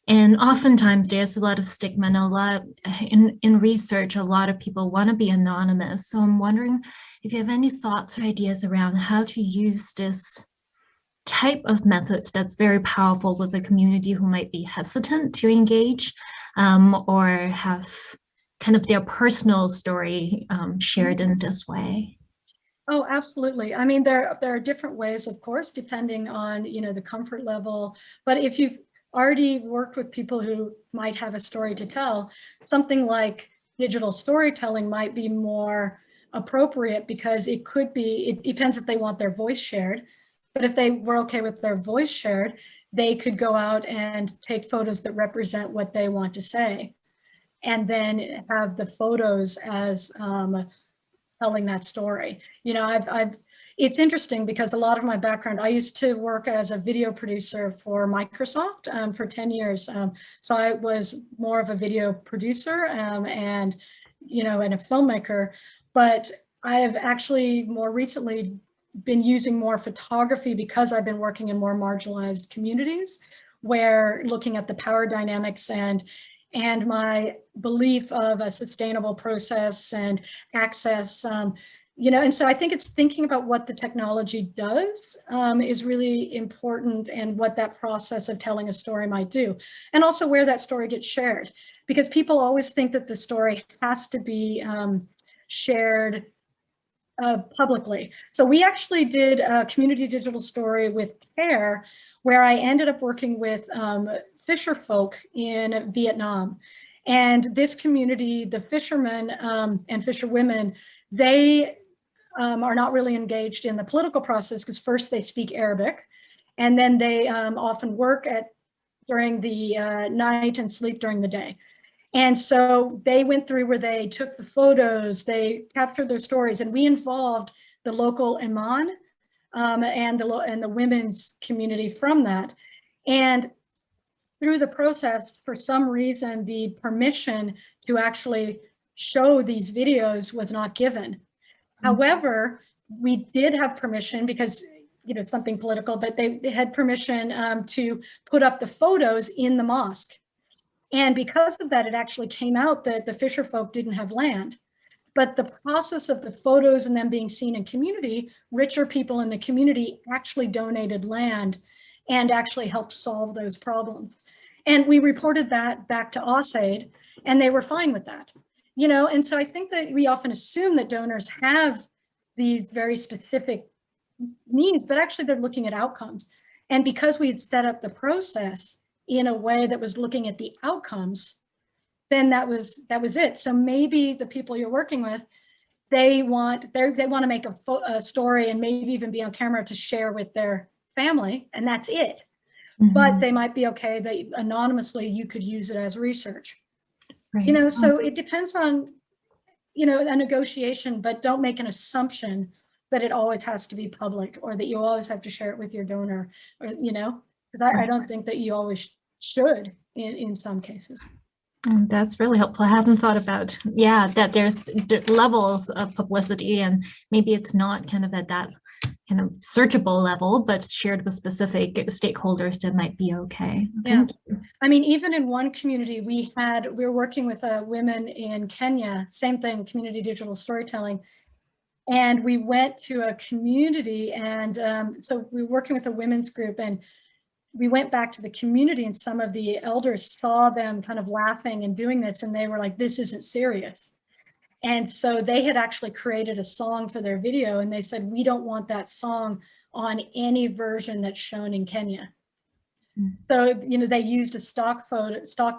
And oftentimes there's a lot of stigma and a lot in research, a lot of people want to be anonymous. So I'm wondering if you have any thoughts or ideas around how to use this type of methods that's very powerful with a community who might be hesitant to engage or have kind of their personal story shared in this way. Oh, absolutely. I mean, there are different ways, of course, depending on, the comfort level. But if you've already worked with people who might have a story to tell, something like digital storytelling might be more appropriate, because it depends if they want their voice shared. But if they were okay with their voice shared, they could go out and take photos that represent what they want to say, and then have the photos as telling that story. It's interesting because a lot of my background, I used to work as a video producer for Microsoft for 10 years. So I was more of a video producer and a filmmaker, but I have actually more recently been using more photography because I've been working in more marginalized communities, where looking at the power dynamics and my belief of a sustainable process and access, and so I think it's thinking about what the technology does is really important, and what that process of telling a story might do, and also where that story gets shared, because people always think that the story has to be shared publicly. So we actually did a community digital story with CARE, where I ended up working with fisher folk in Vietnam. And this community, the fishermen and fisherwomen, they are not really engaged in the political process, because first they speak Arabic, and then they often work during the night and sleep during the day. And so they went through where they took the photos, they captured their stories, and we involved the local imam and the women's community from that. And through the process, for some reason, the permission to actually show these videos was not given. However, we did have permission, because something political, but they had permission to put up the photos in the mosque. And because of that, it actually came out that the fisher folk didn't have land. But the process of the photos and them being seen in community, richer people in the community actually donated land and actually help solve those problems. And we reported that back to AusAid, and they were fine with that. You know, and so I think that we often assume that donors have these very specific needs, but actually they're looking at outcomes. And because we had set up the process in a way that was looking at the outcomes, then that was it. So maybe the people you're working with, they want to make a story and maybe even be on camera to share with their family, and that's it. Mm-hmm. But they might be okay that anonymously you could use it as research. Right. You know, so it depends on, you know, a negotiation, but don't make an assumption that it always has to be public or that you always have to share it with your donor, or, you know, because I don't think that you always should in some cases. That's really helpful. I hadn't thought about, that there's levels of publicity, and maybe it's not kind of at that kind of searchable level, but shared with specific stakeholders that might be okay. Thank you. I mean, even in one community, we were working with women in Kenya, same thing, community digital storytelling. And we went to a community, and so we were working with a women's group, and we went back to the community, and some of the elders saw them kind of laughing and doing this, and they were like, this isn't serious. And so they had actually created a song for their video, and they said, we don't want that song on any version that's shown in Kenya. So, you know, they used a stock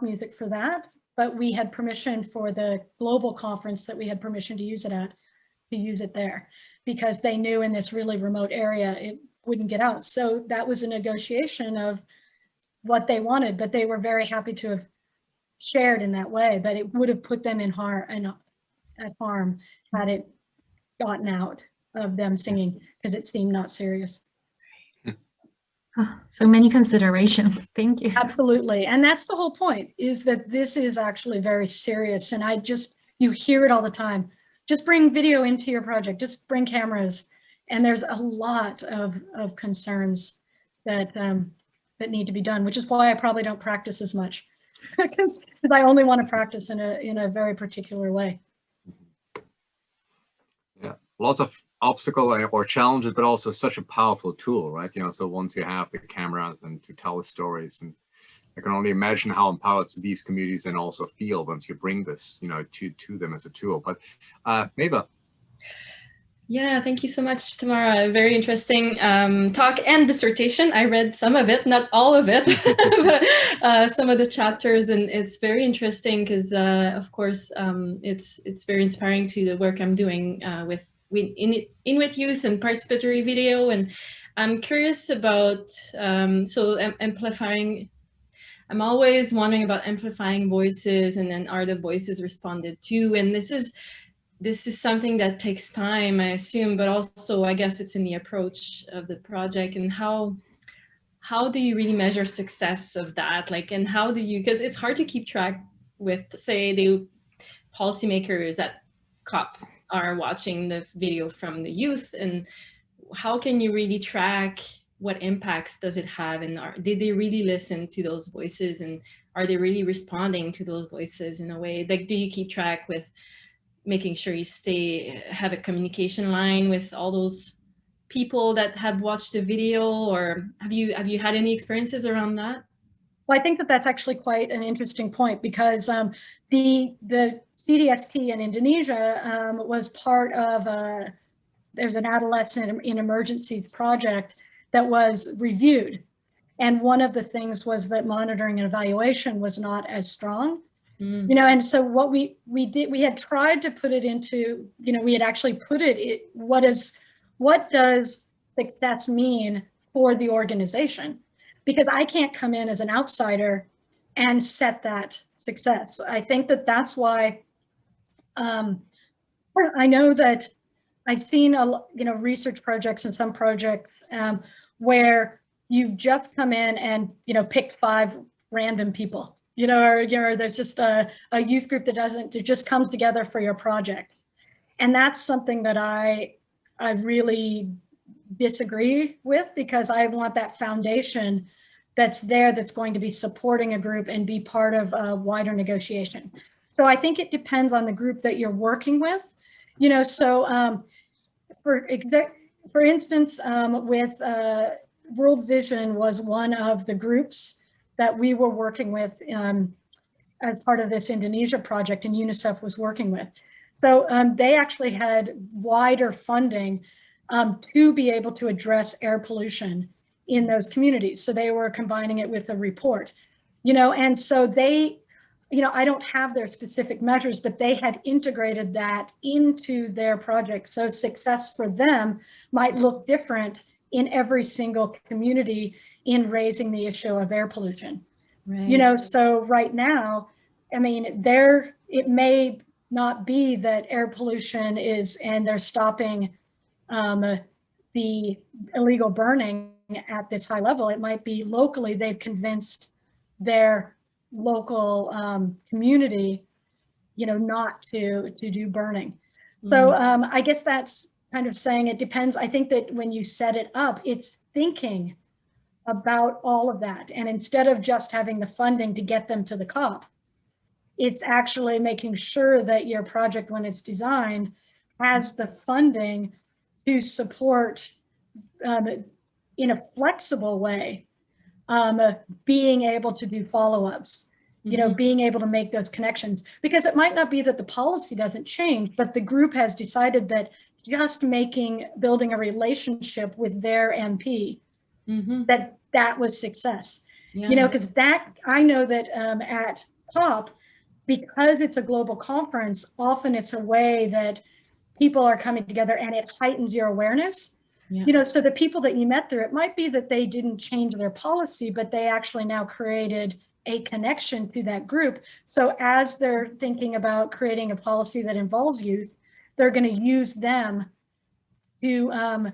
music for that, but we had permission for the global conference that we had permission to use it there, because they knew in this really remote area, it wouldn't get out. So that was a negotiation of what they wanted, but they were very happy to have shared in that way, but it would have put them at harm had it gotten out of them singing, because it seemed not serious. So many considerations. Thank you. Absolutely. And that's the whole point, is that this is actually very serious. And you hear it all the time. Just bring video into your project, just bring cameras. And there's a lot of concerns that need to be done, which is why I probably don't practice as much, because I only want to practice in a very particular way. Yeah, lots of obstacles or challenges, but also such a powerful tool, right? You know, so once you have the cameras and to tell the stories, and I can only imagine how empowered these communities then also feel once you bring this, you know, to them as a tool. But Maeva. Yeah, thank you so much, Tamara. Very interesting talk and dissertation. I read some of it, not all of it, but some of the chapters, and it's very interesting because, of course, it's very inspiring to the work I'm doing with Inuit youth and participatory video. And I'm curious about amplifying. I'm always wondering about amplifying voices, and then are the voices responded to? And this is something that takes time, I assume, but also I guess it's in the approach of the project. And how do you really measure success of that? Like, and how do you, because it's hard to keep track with, say, the policymakers at COP are watching the video from the youth, and how can you really track what impacts does it have, and did they really listen to those voices, and are they really responding to those voices in a way? Like, do you keep track with making sure you have a communication line with all those people that have watched the video, or have you had any experiences around that? Well, I think that that's actually quite an interesting point, because the CDST in Indonesia was part of there's an adolescent in emergencies project that was reviewed. And one of the things was that monitoring and evaluation was not as strong. You know, and so what we did, we had tried to put it into, you know, we had actually put it, what does success mean for the organization? Because I can't come in as an outsider and set that success. I think that that's why I know that I've seen research projects and some projects where you've just come in and, you know, picked 5 random people. You know, or there's just a youth group that just comes together for your project. And that's something that I really disagree with, because I want that foundation that's there, that's going to be supporting a group and be part of a wider negotiation. So I think it depends on the group that you're working with, you know. So for instance, with World Vision was one of the groups that we were working with as part of this Indonesia project, and UNICEF was working with. So they actually had wider funding to be able to address air pollution in those communities. So they were combining it with a report, and so they, I don't have their specific measures, but they had integrated that into their project. So success for them might look different in every single community in raising the issue of air pollution. Right. So right now, I mean, it may not be that air pollution and they're stopping the illegal burning at this high level. It might be locally they've convinced their local community, not to do burning. So I guess that's kind of saying it depends. I think that when you set it up, it's thinking about all of that. And instead of just having the funding to get them to the COP, it's actually making sure that your project, when it's designed, has the funding to support in a flexible way, being able to do follow-ups, being able to make those connections, because it might not be that the policy doesn't change, but the group has decided that just building a relationship with their MP, that was success. Yeah. Because I know that at COP, because it's a global conference, often it's a way that people are coming together and it heightens your awareness. Yeah. So the people that you met through, it might be that they didn't change their policy, but they actually now created a connection to that group. So as they're thinking about creating a policy that involves youth, they're going to use them to,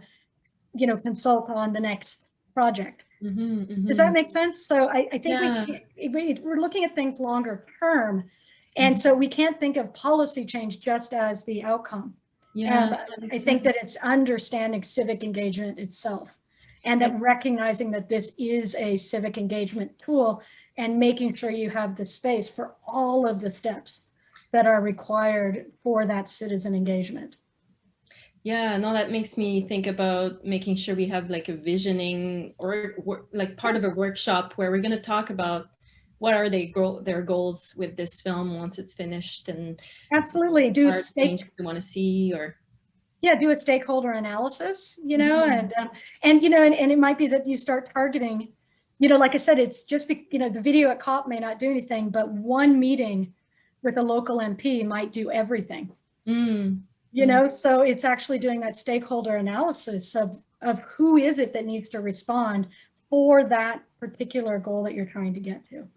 consult on the next project. Does that make sense? So I think we're looking at things longer term. And so we can't think of policy change just as the outcome. Yeah, I think that it's understanding civic engagement itself, and that recognizing that this is a civic engagement tool, and making sure you have the space for all of the steps that are required for that citizen engagement. Yeah, no, that makes me think about making sure we have like a visioning or like part of a workshop where we're going to talk about what are their goals with this film once it's finished, and absolutely do things we want to see, or do a stakeholder analysis, and it might be that you start targeting, like I said, it's just the video at COP may not do anything, but one meeting with a local MP might do everything. So it's actually doing that stakeholder analysis of who is it that needs to respond for that particular goal that you're trying to get to.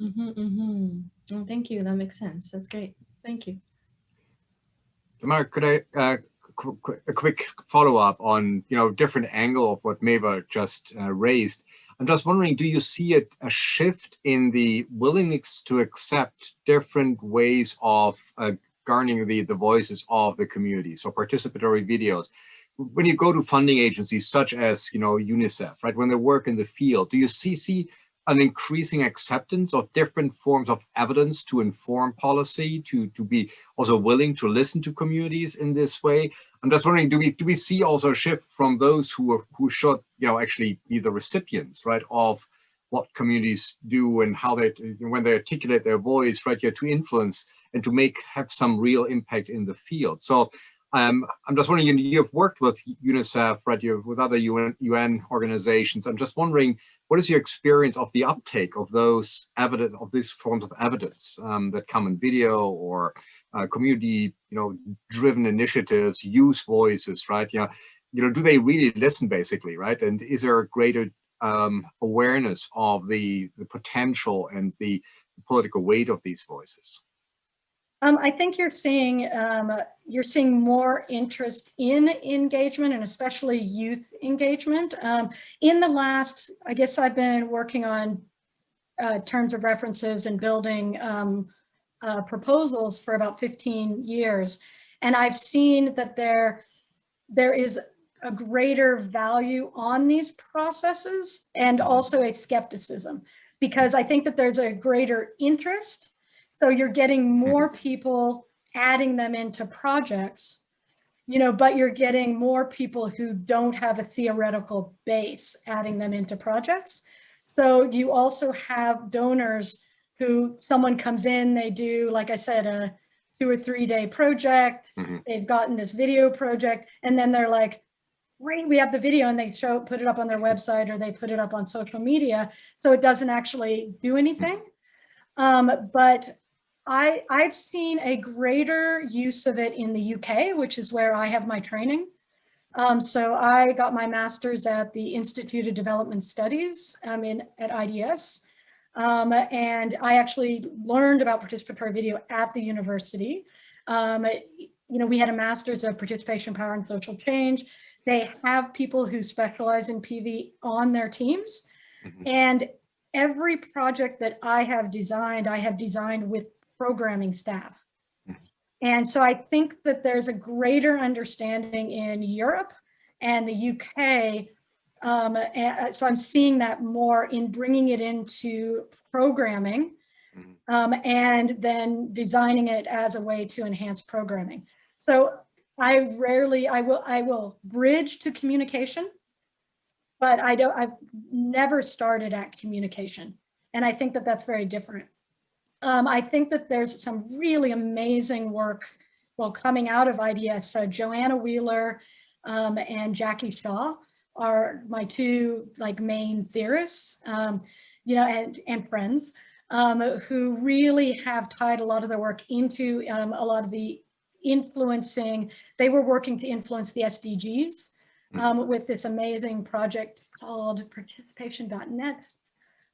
Oh, thank you. That makes sense. That's great. Thank you. Mark, could I a quick follow-up on different angle of what Maeva just raised? I'm just wondering, do you see a shift in the willingness to accept different ways of garnering the voices of the community? So participatory videos. When you go to funding agencies such as UNICEF, right, when they work in the field, do you see an increasing acceptance of different forms of evidence to inform policy, to be also willing to listen to communities in this way? I'm just wondering, do we see also a shift from those who should actually be the recipients, right, of what communities do and how when they articulate their voice, right, here to influence and to have some real impact in the field? So I'm just wondering, you've worked with UNICEF, right, with other UN organizations. I'm just wondering, what is your experience of the uptake of those evidence, of these forms of evidence that come in video or community, driven initiatives, use voices, right? Do they really listen, basically, right? And is there a greater awareness of the potential and the political weight of these voices? I think you're seeing more interest in engagement, and especially youth engagement. In the last, I guess I've been working on terms of references and building proposals for about 15 years. And I've seen that there is a greater value on these processes, and also a skepticism, because I think that there's a greater interest. So you're getting more people adding them into projects. but you're getting more people who don't have a theoretical base, adding them into projects. So you also have donors who someone comes in, they do, like I said, a 2 or 3 day project. They've gotten this video project, and then they're like, great, we have the video, and they put it up on their website, or they put it up on social media. So it doesn't actually do anything. But I've seen a greater use of it in the UK, which is where I have my training. So I got my master's at the Institute of Development Studies at IDS. And I actually learned about participatory video at the university. We had a master's of participation, power, and social change. They have people who specialize in PV on their teams. And every project that I have designed with programming staff. And so I think that there's a greater understanding in Europe and the UK. So I'm seeing that more in bringing it into programming and then designing it as a way to enhance programming. So I will bridge to communication, but I've never started at communication. And I think that that's very different. I think that there's some really amazing work, coming out of IDS. Joanna Wheeler and Jackie Shaw are my two main theorists, and friends who really have tied a lot of their work into a lot of the influencing. They were working to influence the SDGs with this amazing project called participation.net.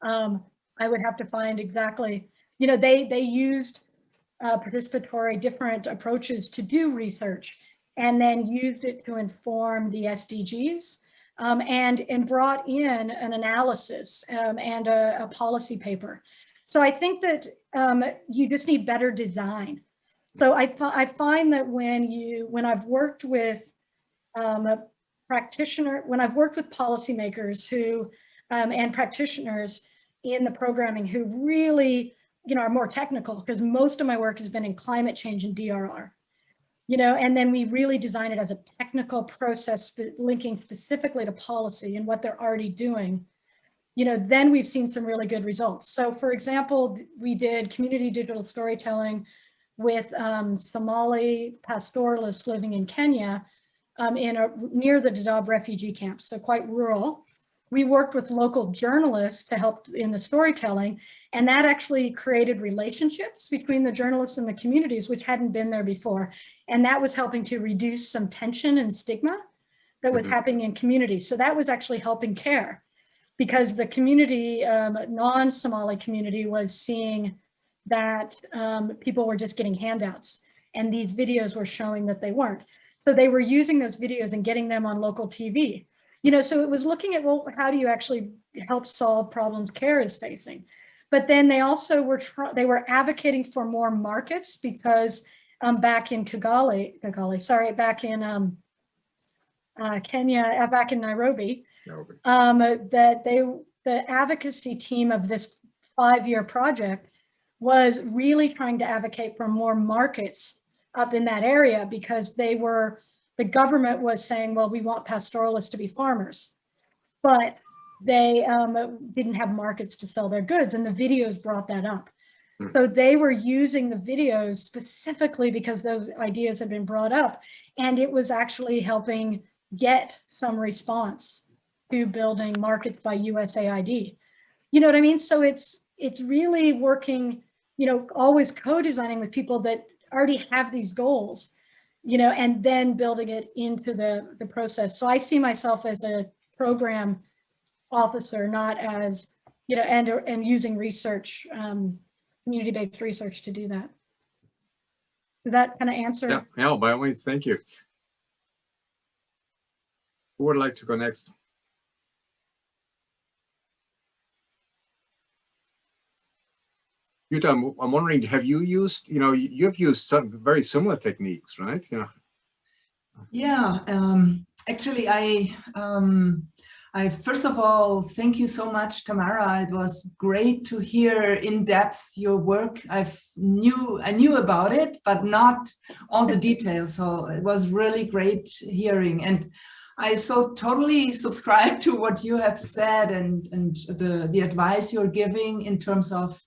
I would have to find exactly, they used participatory different approaches to do research, and then used it to inform the SDGs, and brought in an analysis and a policy paper. So I think that you just need better design. So I find that when I've worked with when I've worked with policymakers who and practitioners in the programming who really are more technical, because most of my work has been in climate change and DRR, and then we really design it as a technical process linking specifically to policy and what they're already doing, then we've seen some really good results. So for example, we did community digital storytelling with Somali pastoralists living in Kenya near the Dadaab refugee camp, so quite rural. We worked with local journalists to help in the storytelling, and that actually created relationships between the journalists and the communities, which hadn't been there before. And that was helping to reduce some tension and stigma that was happening in communities. So that was actually helping care, because the community, non-Somali community, was seeing that people were just getting handouts, and these videos were showing that they weren't. So they were using those videos and getting them on local TV. So it was looking at, how do you actually help solve problems care is facing? But then they also were advocating for more markets, because back in Kenya, back in Nairobi, the advocacy team of this 5-year project was really trying to advocate for more markets up in that area, because the government was saying, well, we want pastoralists to be farmers, but they didn't have markets to sell their goods, and the videos brought that up. So they were using the videos specifically because those ideas had been brought up, and it was actually helping get some response to building markets by USAID. You know what I mean? So it's really working, always co-designing with people that already have these goals, and then building it into the process. So I see myself as a program officer, not as, and using research, community-based research to do that. Did that kind of answer? Yeah, by all means, thank you. Who would like to go next? Jutta, I'm wondering, have you used, you've used some very similar techniques, right? Yeah, actually, First of all, thank you so much, Tamara. It was great to hear in depth your work. I knew about it, but not all the details. So it was really great hearing. And I so totally subscribe to what you have said and the advice you're giving in terms of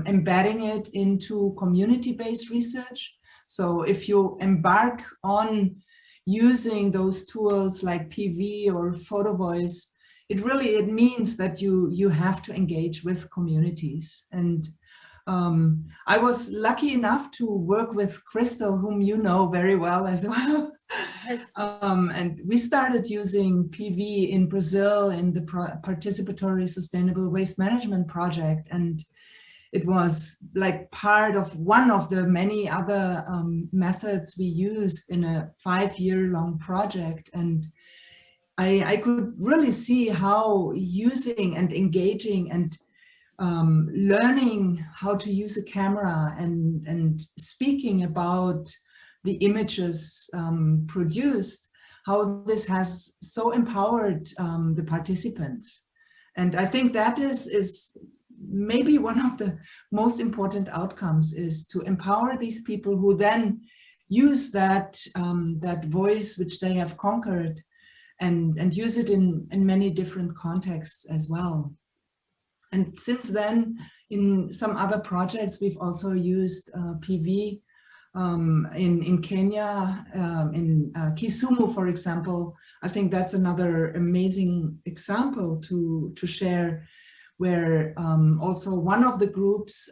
embedding it into community-based research. So if you embark on using those tools like PV or photo voice, it means that you have to engage with communities. And I was lucky enough to work with Crystal, whom you know very well as well. And we started using PV in Brazil in the participatory sustainable waste management project. And it was like part of one of the many other methods we used in a 5-year-long project. And I could really see how using and engaging and learning how to use a camera and speaking about the images produced, how this has so empowered the participants. And I think that is maybe one of the most important outcomes, is to empower these people who then use that that voice which they have conquered and use it in many different contexts as well. And since then, in some other projects, we've also used PV in Kenya, in Kisumu, for example. I think that's another amazing example to share, where also one of the groups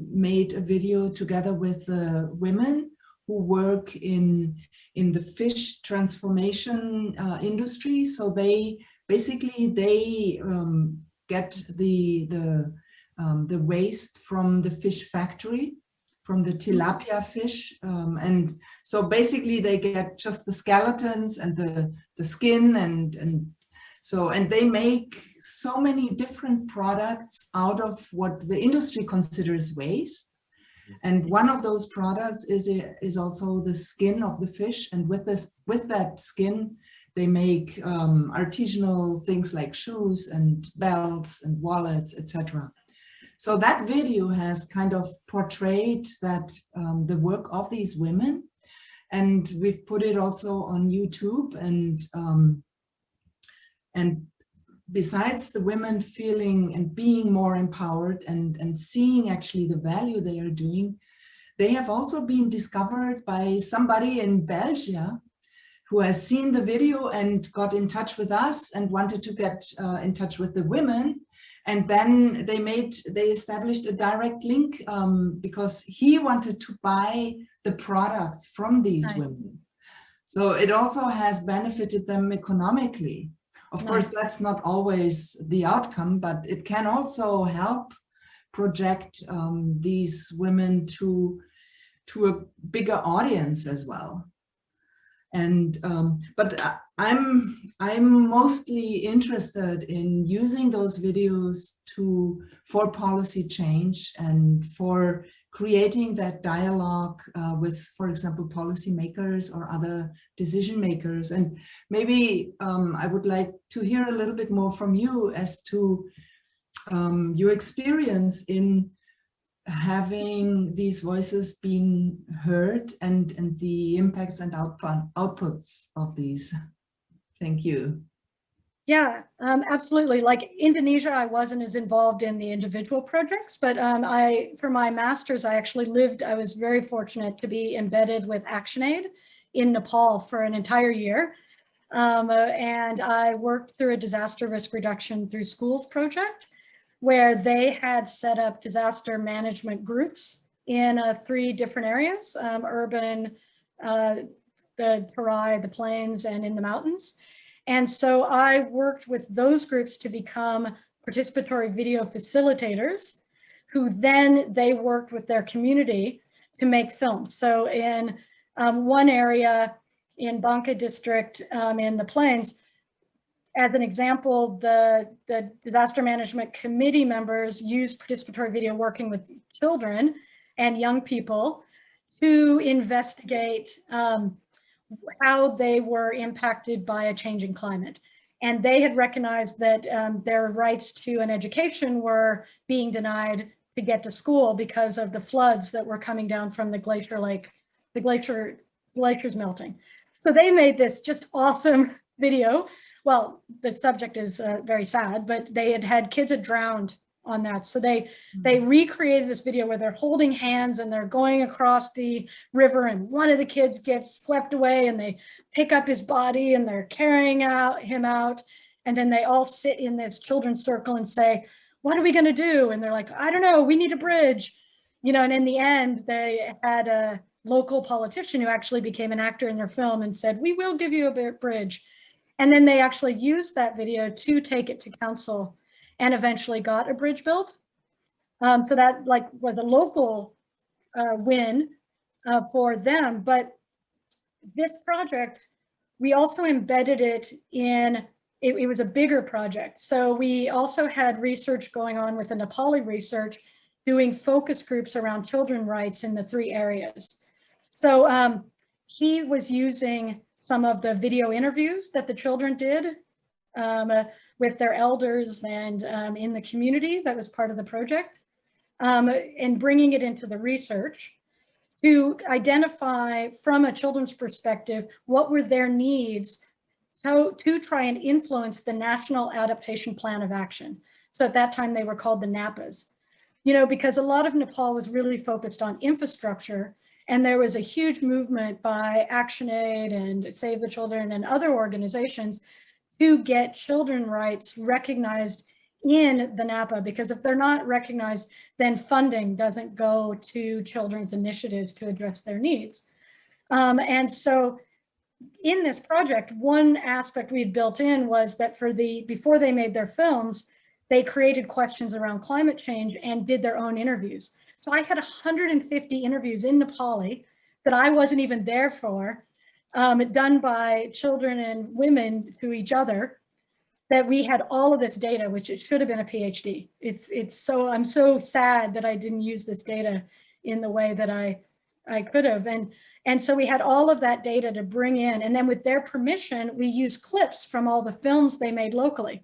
made a video together with women who work in the fish transformation industry. So they basically get the waste from the fish factory, from the tilapia fish, and so basically they get just the skeletons and the skin and they make so many different products out of what the industry considers waste. And one of those products is also the skin of the fish. And with that skin, they make artisanal things like shoes and belts and wallets, etc. So that video has kind of portrayed that the work of these women, and we've put it also on YouTube. And besides the women feeling and being more empowered and seeing actually the value they are doing, they have also been discovered by somebody in Belgium who has seen the video and got in touch with us and wanted to get in touch with the women. And then they established a direct link because he wanted to buy the products from these women. So it also has benefited them economically. Of course, that's not always the outcome, but it can also help project these women to a bigger audience as well. And but I'm mostly interested in using those videos for policy change and for creating that dialogue with, for example, policymakers or other decision makers. And maybe I would like to hear a little bit more from you as to your experience in having these voices being heard and the impacts and outputs of these. Thank you. Yeah, absolutely. Like Indonesia, I wasn't as involved in the individual projects, but for my master's, I was very fortunate to be embedded with ActionAid in Nepal for an entire year. And I worked through a disaster risk reduction through schools project, where they had set up disaster management groups in 3 different areas, urban, the Terai, the plains, and in the mountains. And so I worked with those groups to become participatory video facilitators, who then they worked with their community to make films. So in one area in Bangka district in the plains, as an example, the disaster management committee members used participatory video working with children and young people to investigate how they were impacted by a changing climate. And they had recognized that their rights to an education were being denied to get to school because of the floods that were coming down from the glacier lake, the glaciers melting. So they made this just awesome video. Well, the subject is very sad, but they had kids had drowned on that. So they recreated this video where they're holding hands and they're going across the river, and one of the kids gets swept away and they pick up his body and they're carrying him out. And then they all sit in this children's circle and say, what are we going to do? And they're like, I don't know, we need a bridge. You know, and in the end, they had a local politician who actually became an actor in their film and said, we will give you a bridge. And then they actually used that video to take it to council and eventually got a bridge built. So that like was a local win for them. But this project, we also embedded it in, it was a bigger project. So we also had research going on with the Nepali research, doing focus groups around children's rights in the 3 areas. So he was using some of the video interviews that the children did with their elders and in the community that was part of the project, and bringing it into the research to identify from a children's perspective, what were their needs to try and influence the National Adaptation Plan of Action. So at that time they were called the NAPAs, you know, because a lot of Nepal was really focused on infrastructure, and there was a huge movement by ActionAid and Save the Children and other organizations to get children's rights recognized in the NAPA, because if they're not recognized, then funding doesn't go to children's initiatives to address their needs. And so in this project, one aspect we had built in was that before they made their films, they created questions around climate change and did their own interviews. So I had 150 interviews in Nepali that I wasn't even there for, done by children and women to each other, that we had all of this data, which it should have been a PhD. I'm so sad that I didn't use this data in the way that I could have. And so we had all of that data to bring in, and then with their permission, we used clips from all the films they made locally.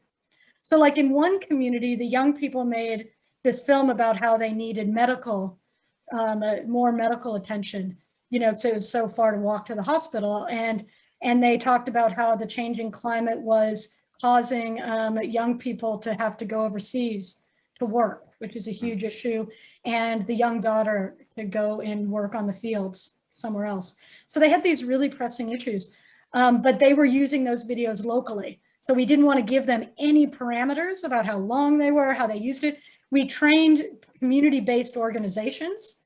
So like in one community, the young people made this film about how they needed more medical attention. You know, so it was so far to walk to the hospital, and they talked about how the changing climate was causing young people to have to go overseas to work, which is a huge issue, and the young daughter to go and work on the fields somewhere else. So they had these really pressing issues, but they were using those videos locally. So we didn't want to give them any parameters about how long they were, how they used it. We trained community-based organizations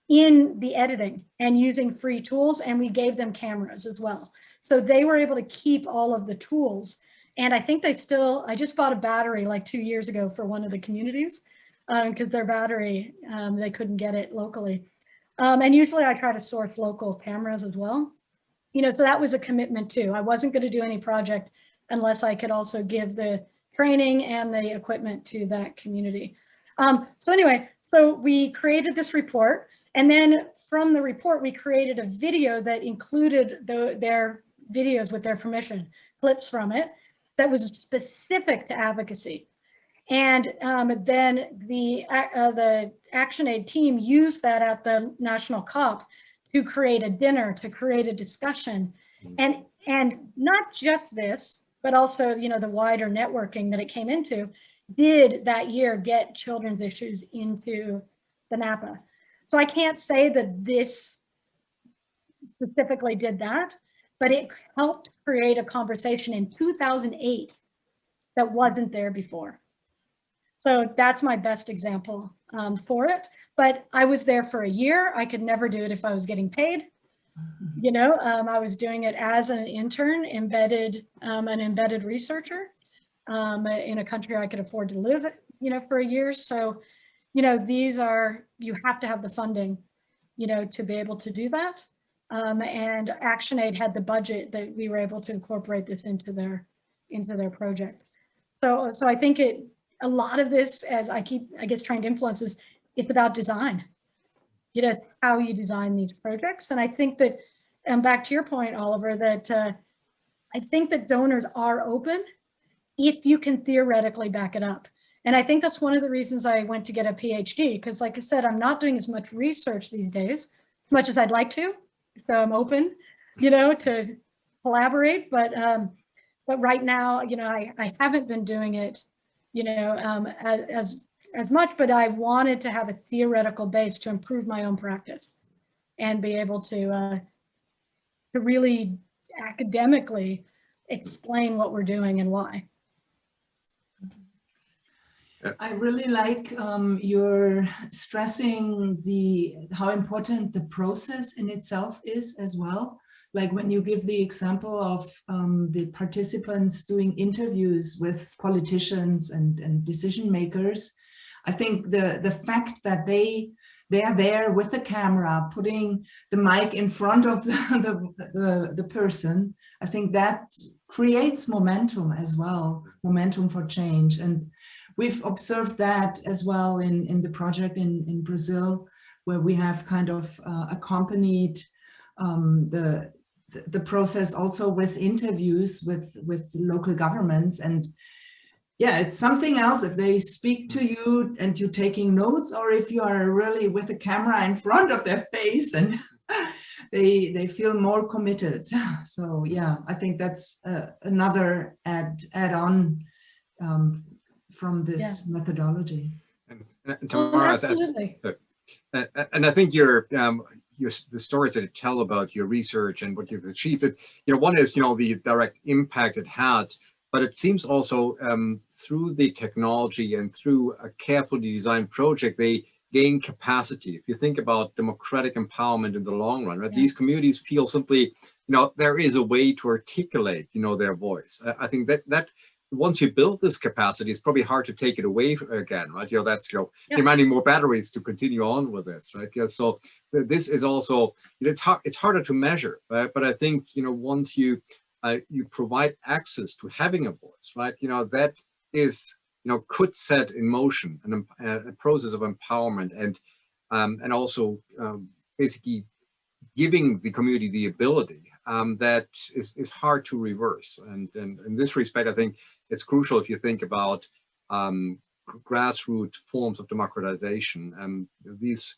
in the editing and using free tools, and we gave them cameras as well. So they were able to keep all of the tools. And I think I just bought a battery like 2 years ago for one of the communities, because their battery, they couldn't get it locally. And usually I try to source local cameras as well. You know, so that was a commitment too. I wasn't going to do any project unless I could also give the training and the equipment to that community. So anyway, so we created this report, and then from the report, we created a video that included their videos with their permission, clips from it, that was specific to advocacy. And then the ActionAid team used that at the National COP to create a dinner, to create a discussion. And not just this, but also, you know, the wider networking that it came into did that year get children's issues into the NAPA. So I can't say that this specifically did that, but it helped create a conversation in 2008 that wasn't there before. So that's my best example for it. But I was there for a year. I could never do it if I was getting paid. You know, I was doing it as an intern, an embedded researcher in a country I could afford to live, you know, for a year. So, you know, you have to have the funding, you know, to be able to do that. And ActionAid had the budget that we were able to incorporate this into their project. So I think a lot of this, as I guess, trying to influence is, it's about design. You know, how you design these projects. And I think that, and back to your point, Oliver, that I think that donors are open, if you can theoretically back it up. And I think that's one of the reasons I went to get a PhD, because like I said, I'm not doing as much research these days, as much as I'd like to. So I'm open, you know, to collaborate, but right now, you know, I haven't been doing it, you know, as much, but I wanted to have a theoretical base to improve my own practice and be able to really academically explain what we're doing and why. I really like your stressing how important the process in itself is as well. Like when you give the example of the participants doing interviews with politicians and decision makers, I think the fact that they are there with the camera, putting the mic in front of the person, I think that creates momentum as well, momentum for change. And we've observed that as well in the project in Brazil, where we have kind of accompanied the process also with interviews with local governments. And yeah, it's something else if they speak to you and you're taking notes, or if you are really with a camera in front of their face and they feel more committed. So yeah, I think that's another add-on from this methodology. And Tamara, absolutely. And I think the stories that you tell about your research and what you've achieved, you know, one is, you know, the direct impact it had, but it seems also through the technology and through a carefully designed project, they gain capacity. If you think about democratic empowerment in the long run, right? Yeah. These communities feel simply, you know, there is a way to articulate, you know, their voice. I think that once you build this capacity, it's probably hard to take it away again, right? You know, that's, you know, demanding more batteries to continue on with this, right? Yeah, so this is also, it's harder to measure, right? But I think, you know, once you provide access to having a voice, right? You know, that is, you know, could set in motion a process of empowerment and also basically giving the community the ability that is hard to reverse. And in this respect, I think it's crucial if you think about grassroots forms of democratization. These,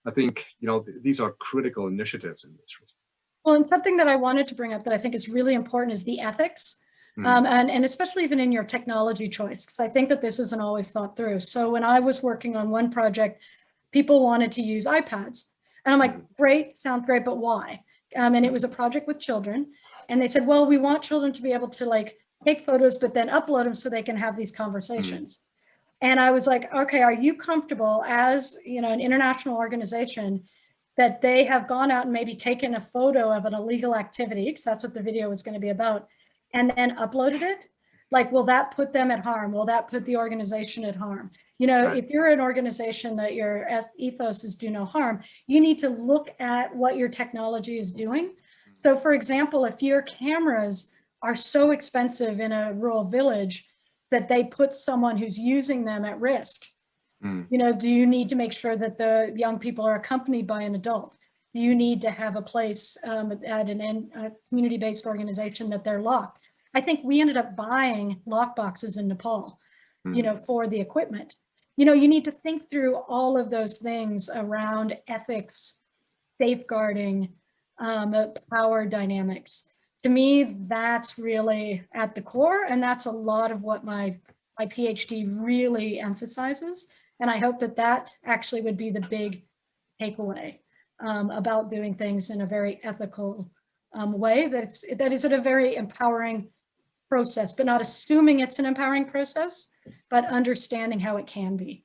I think, you know, these are critical initiatives in this respect. Well, and something that I wanted to bring up that I think is really important is the ethics, and especially even in your technology choice, because I think that this isn't always thought through. So when I was working on one project, people wanted to use iPads. And I'm like, great, sounds great, but why? And it was a project with children. And they said, well, we want children to be able to like take photos, but then upload them so they can have these conversations. And I was like, okay, are you comfortable as, you know, an international organization that they have gone out and maybe taken a photo of an illegal activity, because that's what the video was going to be about, and then uploaded it? Like, will that put them at harm? Will that put the organization at harm? You know, if you're an organization that your ethos is do no harm, you need to look at what your technology is doing. So for example, if your cameras are so expensive in a rural village that they put someone who's using them at risk, you know, do you need to make sure that the young people are accompanied by an adult? Do you need to have a place at a community-based organization that they're locked? I think we ended up buying lock boxes in Nepal, you know, for the equipment. You know, you need to think through all of those things around ethics, safeguarding, power dynamics. To me, that's really at the core, and that's a lot of what my PhD really emphasizes. And I hope that that actually would be the big takeaway about doing things in a very ethical way that is at a very empowering process, but not assuming it's an empowering process, but understanding how it can be.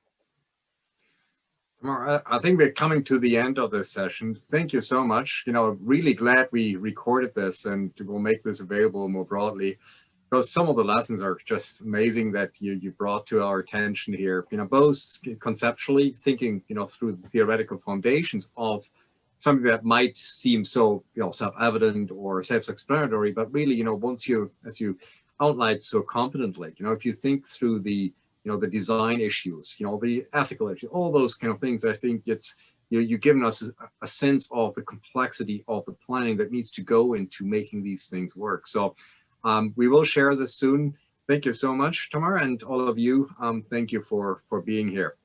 I think we're coming to the end of this session. Thank you so much. You know, really glad we recorded this and we'll make this available more broadly, because some of the lessons are just amazing that you brought to our attention here. You know, both conceptually thinking, you know, through the theoretical foundations of something that might seem so, you know, self-evident or self-explanatory, but really, you know, once you, as you outlined so competently, you know, if you think through the, you know, the design issues, you know, the ethical issues, all those kind of things, I think it's, you know, you've given us a sense of the complexity of the planning that needs to go into making these things work. So we will share this soon. Thank you so much, Tamara, and all of you. Thank you for being here.